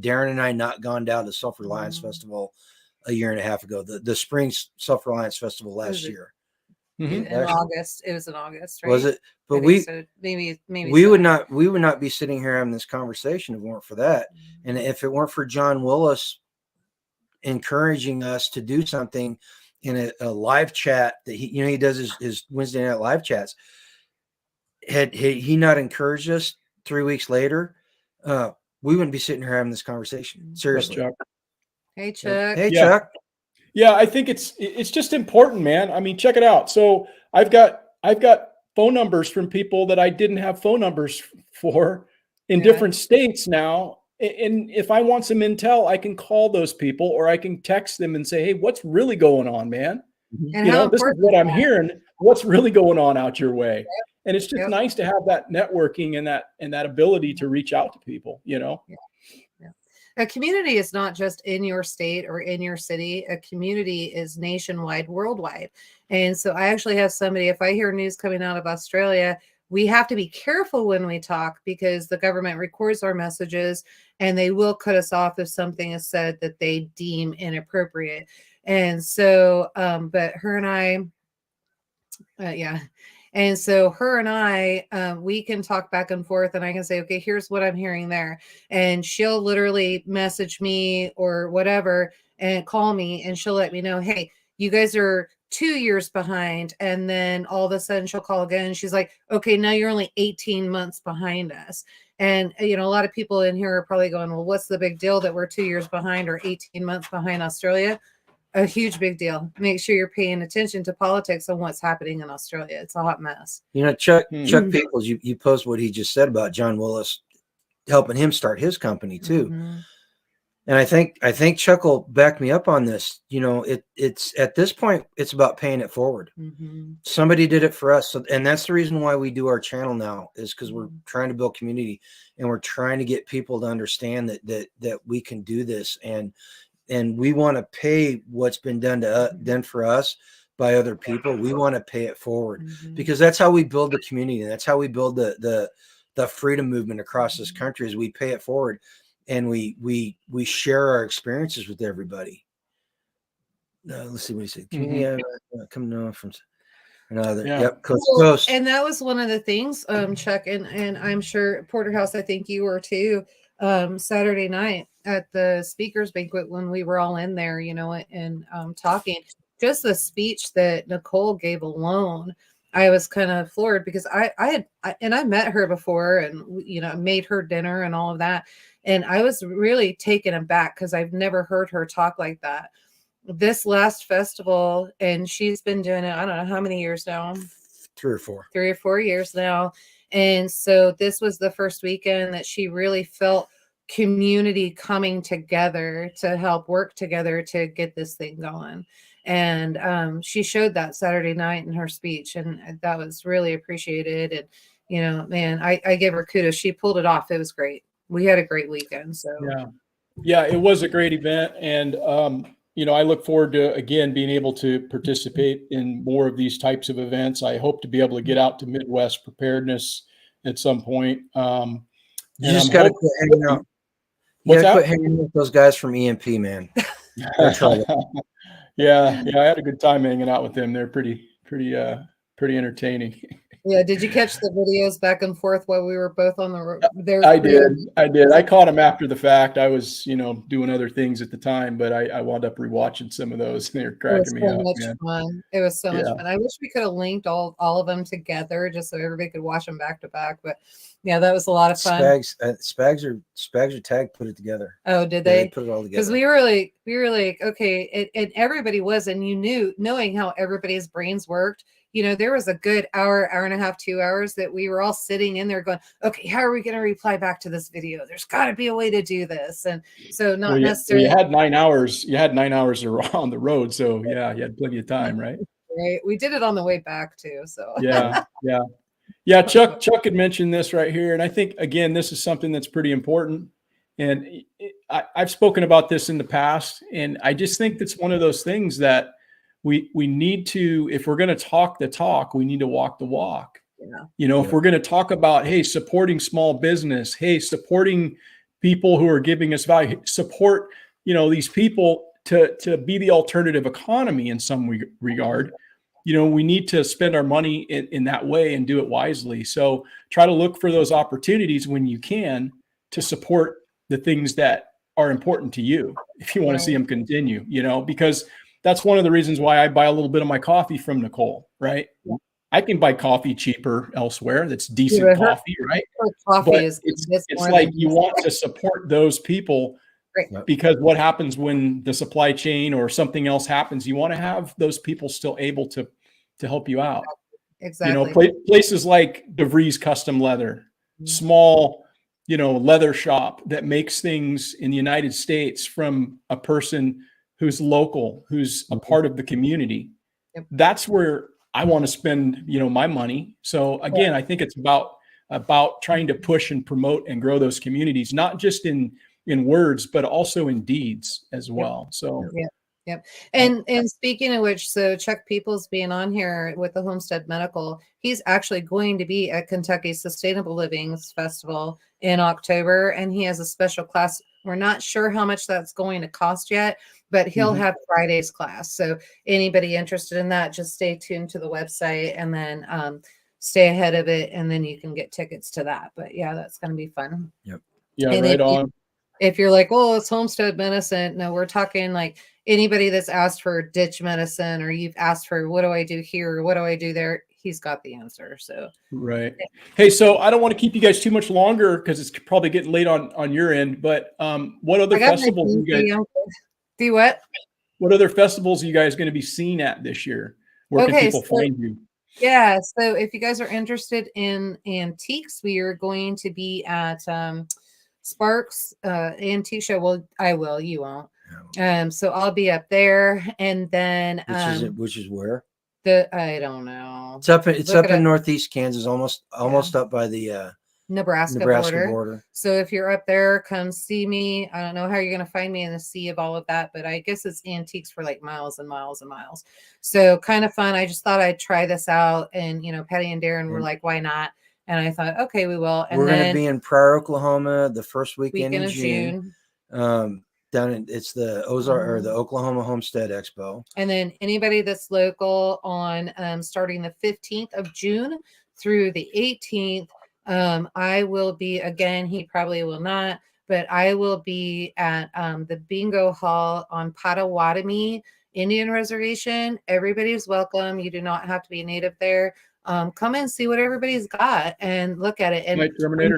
Darren and I not gone down to Self-Reliance Festival a year and a half ago, the spring Self-Reliance Festival last year. In August. It was in August, right? Was it? But maybe we would not be sitting here having this conversation if it weren't for that. And if it weren't for John Willis encouraging us to do something in a live chat that he does his Wednesday night live chats, had he not encouraged us 3 weeks later, we wouldn't be sitting here having this conversation. Seriously. Chuck. Hey, Chuck. Hey, Chuck. Yeah, I think it's just important, man. I mean, check it out. So I've got phone numbers from people that I didn't have phone numbers for in different states now. And if I want some intel, I can call those people or I can text them and say, hey, what's really going on, man? And you know, this is what I'm hearing. What's really going on out your way? Yep. And it's just nice to have that networking and that ability to reach out to people, you know? A community is not just in your state or in your city. A community is nationwide, worldwide. And so I actually have somebody, if I hear news coming out of Australia, we have to be careful when we talk because the government records our messages and they will cut us off if something is said that they deem inappropriate. And so, but her and I, and so her and I, we can talk back and forth and I can say, okay, here's what I'm hearing there. And she'll literally message me or whatever and call me and she'll let me know, hey, you guys are 2 years behind. And then all of a sudden she'll call again. And she's like, okay, now you're only 18 months behind us. And, you know, a lot of people in here are probably going, well, what's the big deal that we're 2 years behind or 18 months behind Australia? A huge big deal. Make sure you're paying attention to politics and what's happening in Australia. It's a hot mess. You know, Chuck Peoples, you post what he just said about John Willis helping him start his company too. And I think Chuck will back me up on this. You know, it's at this point, it's about paying it forward. Somebody did it for us. So, and that's the reason why we do our channel now is because we're trying to build community and we're trying to get people to understand that we can do this. And we want to pay what's been done for us by other people. We want to pay it forward because that's how we build the community. And that's how we build the freedom movement across this country is we pay it forward and we share our experiences with everybody. Let's see what he said. Coming on from another. Yep. Coast. And that was one of the things, Chuck, and I'm sure Porterhouse, I think you were too, Saturday night at the speakers banquet when we were all in there, you know, and talking, just the speech that Nicole gave alone, I was kind of floored because I met her before and, you know, made her dinner and all of that. And I was really taken aback because I've never heard her talk like that. This last festival, and she's been doing it, I don't know how many years now. 3 or 4 years now. And so this was the first weekend that she really felt community coming together to help work together to get this thing going. And she showed that Saturday night in her speech, and that was really appreciated. And, you know, man, I give her kudos. She pulled it off. It was great. We had a great weekend. So yeah, it was a great event. And, you know, I look forward to, again, being able to participate in more of these types of events. I hope to be able to get out to Midwest Preparedness at some point. You just got to quit hanging out. You got to quit hanging with those guys from EMP, man. Yeah, I had a good time hanging out with them. They're pretty entertaining. Yeah, did you catch the videos back and forth while we were both on the road? I did. I caught them after the fact. I was, you know, doing other things at the time, but I wound up rewatching some of those. They're cracking me up. Fun. It was so much fun. I wish we could have linked all of them together just so everybody could watch them back to back. But yeah, that was a lot of fun. Spags or Tag put it together. Oh, did they? They put it all together. Because we were like, okay, and everybody was, and knowing how everybody's brains worked, you know, there was a good hour, hour and a half, 2 hours that we were all sitting in there going, okay, how are we going to reply back to this video? There's got to be a way to do this. And so not necessarily. You had 9 hours. You had 9 hours on the road, so yeah, you had plenty of time, right? Right. We did it on the way back too. So yeah. Chuck had mentioned this right here, and I think again, this is something that's pretty important. And I've spoken about this in the past, and I just think that's one of those things that we need to, if we're going to talk the talk, we need to walk the walk. Yeah. You know, if we're going to talk about, hey, supporting small business, hey, supporting people who are giving us value, support, you know, these people to be the alternative economy in some regard. You know, we need to spend our money in that way and do it wisely. So try to look for those opportunities when you can to support the things that are important to you if you want to see them continue, you know, because that's one of the reasons why I buy a little bit of my coffee from Nicole, right? I can buy coffee cheaper elsewhere. That's decent coffee, right? Coffee but is it's like you want to support those people. Right. Because what happens when the supply chain or something else happens, you want to have those people still able to help you out. Exactly. You know, places like DeVries Custom Leather, small, you know, leather shop that makes things in the United States from a person who's local, who's a part of the community. Yep. That's where I want to spend, you know, my money. So again, I think it's about trying to push and promote and grow those communities, not just in words, but also in deeds as well. So Yep. And speaking of which, so Chuck Peoples being on here with the Homestead Medical, he's actually going to be at Kentucky Sustainable Livings Festival in October, and he has a special class. We're not sure how much that's going to cost yet, but he'll have Friday's class. So anybody interested in that, just stay tuned to the website and then stay ahead of it, and then you can get tickets to that. But yeah, that's going to be fun. Yep. Yeah, and right on. If you're like, oh, it's homestead medicine. No, we're talking like anybody that's asked for ditch medicine, or you've asked for, what do I do here? Or what do I do there? He's got the answer. So, right. Hey, so I don't want to keep you guys too much longer because it's probably getting late on your end, but what other festivals you guys do? What other festivals are you guys going to be seen at this year? Where can people find you? Yeah. So if you guys are interested in antiques, we are going to be at Sparks Antique Show. Well, I will, you won't. So I'll be up there, and then which is where? I don't know. It's up in northeast Kansas, almost up by the Nebraska border. So if you're up there, come see me. I don't know how you're going to find me in the sea of all of that, but I guess it's antiques for like miles and miles and miles. So kind of fun. I just thought I'd try this out, and you know, Patty and Darren were like, why not? And I thought, okay, we will. And we're going to be in Pryor, Oklahoma, the first weekend in June. It's the Ozark or the Oklahoma Homestead Expo. And then anybody that's local on starting the 15th of June through the 18th, I will be, again, he probably will not, but I will be at the bingo hall on Potawatomi Indian Reservation. Everybody's welcome. You do not have to be native there. Come and see what everybody's got and look at it. And,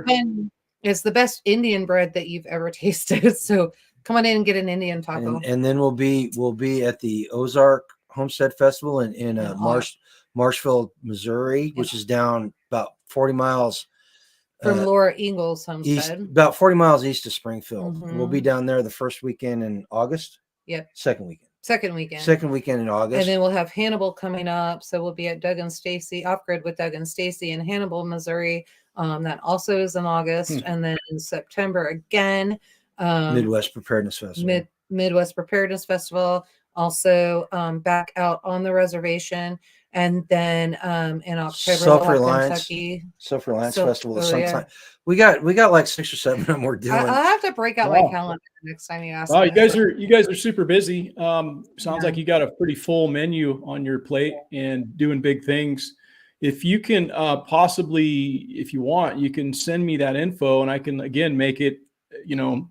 and it's the best Indian bread that you've ever tasted. So come on in and get an Indian taco. And then we'll be at the Ozark Homestead Festival in Marshville, Missouri, which is down about 40 miles from Laura Ingalls Homestead. About 40 miles east of Springfield. We'll be down there the first weekend in August. Yep. Second weekend in August. And then we'll have Hannibal coming up. So we'll be at Doug and Stacy, off grid with Doug and Stacy in Hannibal, Missouri. That also is in August. And then in September again, Midwest Preparedness Festival. Midwest Preparedness Festival. Also back out on the reservation. And then in October, Self-Reliance Festival. Sometime we got like 6 or 7 of them we're doing. I'll have to break out my calendar next time you ask. Wow, you guys are super busy. Sounds like you got a pretty full menu on your plate and doing big things. If you can possibly, if you want, you can send me that info, and I can again make it, you know,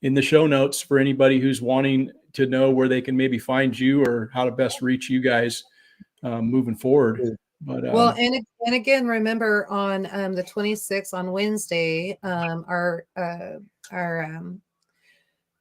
in the show notes for anybody who's wanting to know where they can maybe find you or how to best reach you guys moving forward. But well, and again, remember on the 26th on Wednesday, our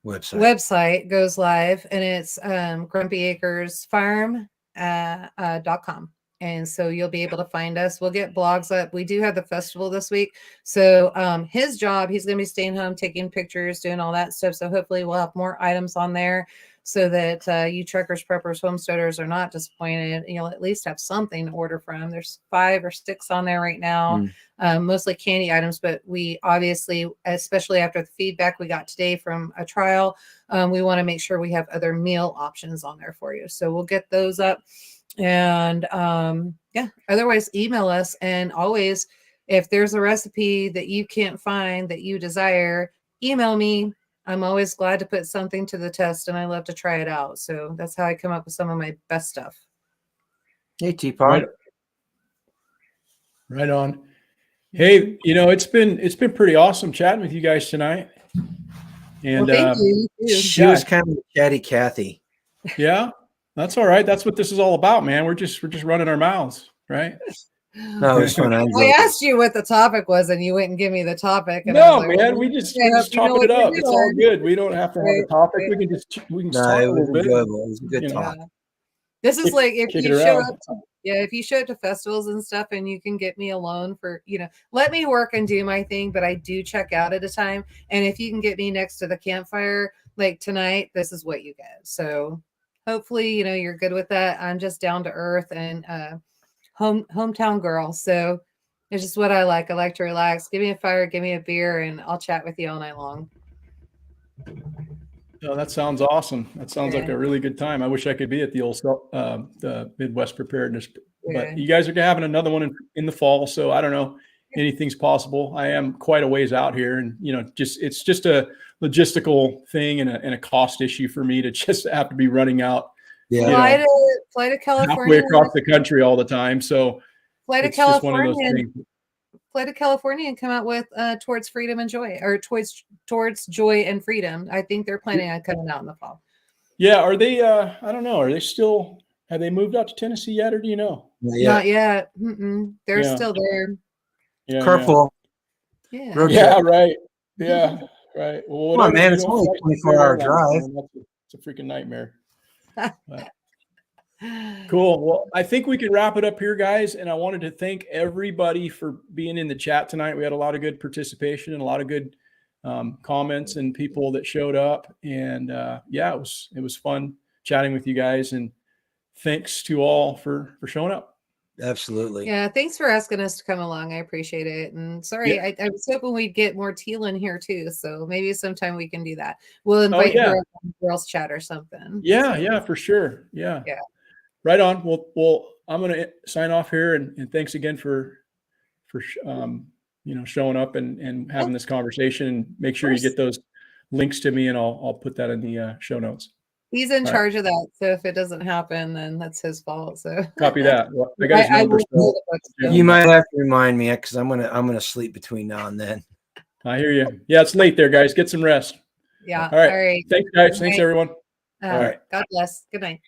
website goes live, and it's grumpyacresfarm.com. And so you'll be able to find us. We'll get blogs up. We do have the festival this week. So his job, he's going to be staying home, taking pictures, doing all that stuff. So hopefully we'll have more items on there so that you truckers, preppers, homesteaders are not disappointed. You'll at least have something to order from. There's 5 or 6 on there right now, mostly candy items. But we obviously, especially after the feedback we got today from a trial, we want to make sure we have other meal options on there for you. So we'll get those up. And yeah, otherwise email us. And always, if there's a recipe that you can't find that you desire, email me. I'm always glad to put something to the test, and I love to try it out. So that's how I come up with some of my best stuff. Hey, Teapot. Right on. Hey, it's been pretty awesome chatting with you guys tonight. And well, thank you. She was kind of chatty Cathy. Yeah, that's all right. That's what this is all about, man. We're just running our mouths, right? No, it was fun. I asked you what the topic was, and you wouldn't give me the topic. And No, like, man, we're just chopping it up. It's all good. We don't have to have a topic. We can talk a little bit. Enjoyable. It was a good talk. This is like if you show up. If you show up to festivals and stuff, and you can get me alone for, let me work and do my thing, but I do check out at a time. And if you can get me next to the campfire, like tonight, this is what you get. So hopefully, you're good with that. I'm just down to earth and hometown girl. So it's just what I like. I like to relax. Give me a fire, give me a beer, and I'll chat with you all night long. Oh, that sounds awesome. That sounds like a really good time. I wish I could be at the old the Midwest Preparedness, but you guys are having another one in the fall. So I don't know, anything's possible. I am quite a ways out here, and it's just a logistical thing and a cost issue for me to just have to be running out. Fly to California, halfway across the country all the time. So fly to California. Fly to California and come out with towards freedom and joy, or towards joy and freedom. I think they're planning on coming out in the fall. Yeah, are they? I don't know. Are they still? Have they moved out to Tennessee yet, or do you know? Not yet. They're still there. Yeah, careful. Yeah. Right. Yeah, right. Well, come on, man. It's only a 24-hour drive. It's a freaking nightmare. Cool. Well, I think we can wrap it up here, guys. And I wanted to thank everybody for being in the chat tonight. We had a lot of good participation and a lot of good comments and people that showed up. And it was fun chatting with you guys. And thanks to all for showing up. Absolutely. Yeah. Thanks for asking us to come along. I appreciate it. And sorry, I was hoping we'd get more Teal in here too. So maybe sometime we can do that. We'll invite her on girls chat or something. Yeah, for sure. Yeah. Right on. Well, I'm going to sign off here, and thanks again for showing up and having this conversation. And make sure you get those links to me, and I'll put that in the show notes. He's in charge of that, so if it doesn't happen, then that's his fault. So copy that. Well, I got his number. You might have to remind me, because I'm gonna sleep between now and then. I hear you. Yeah, it's late there, guys. Get some rest. Yeah. All right. Thanks, guys. Thanks, everyone. All right. God bless. Good night.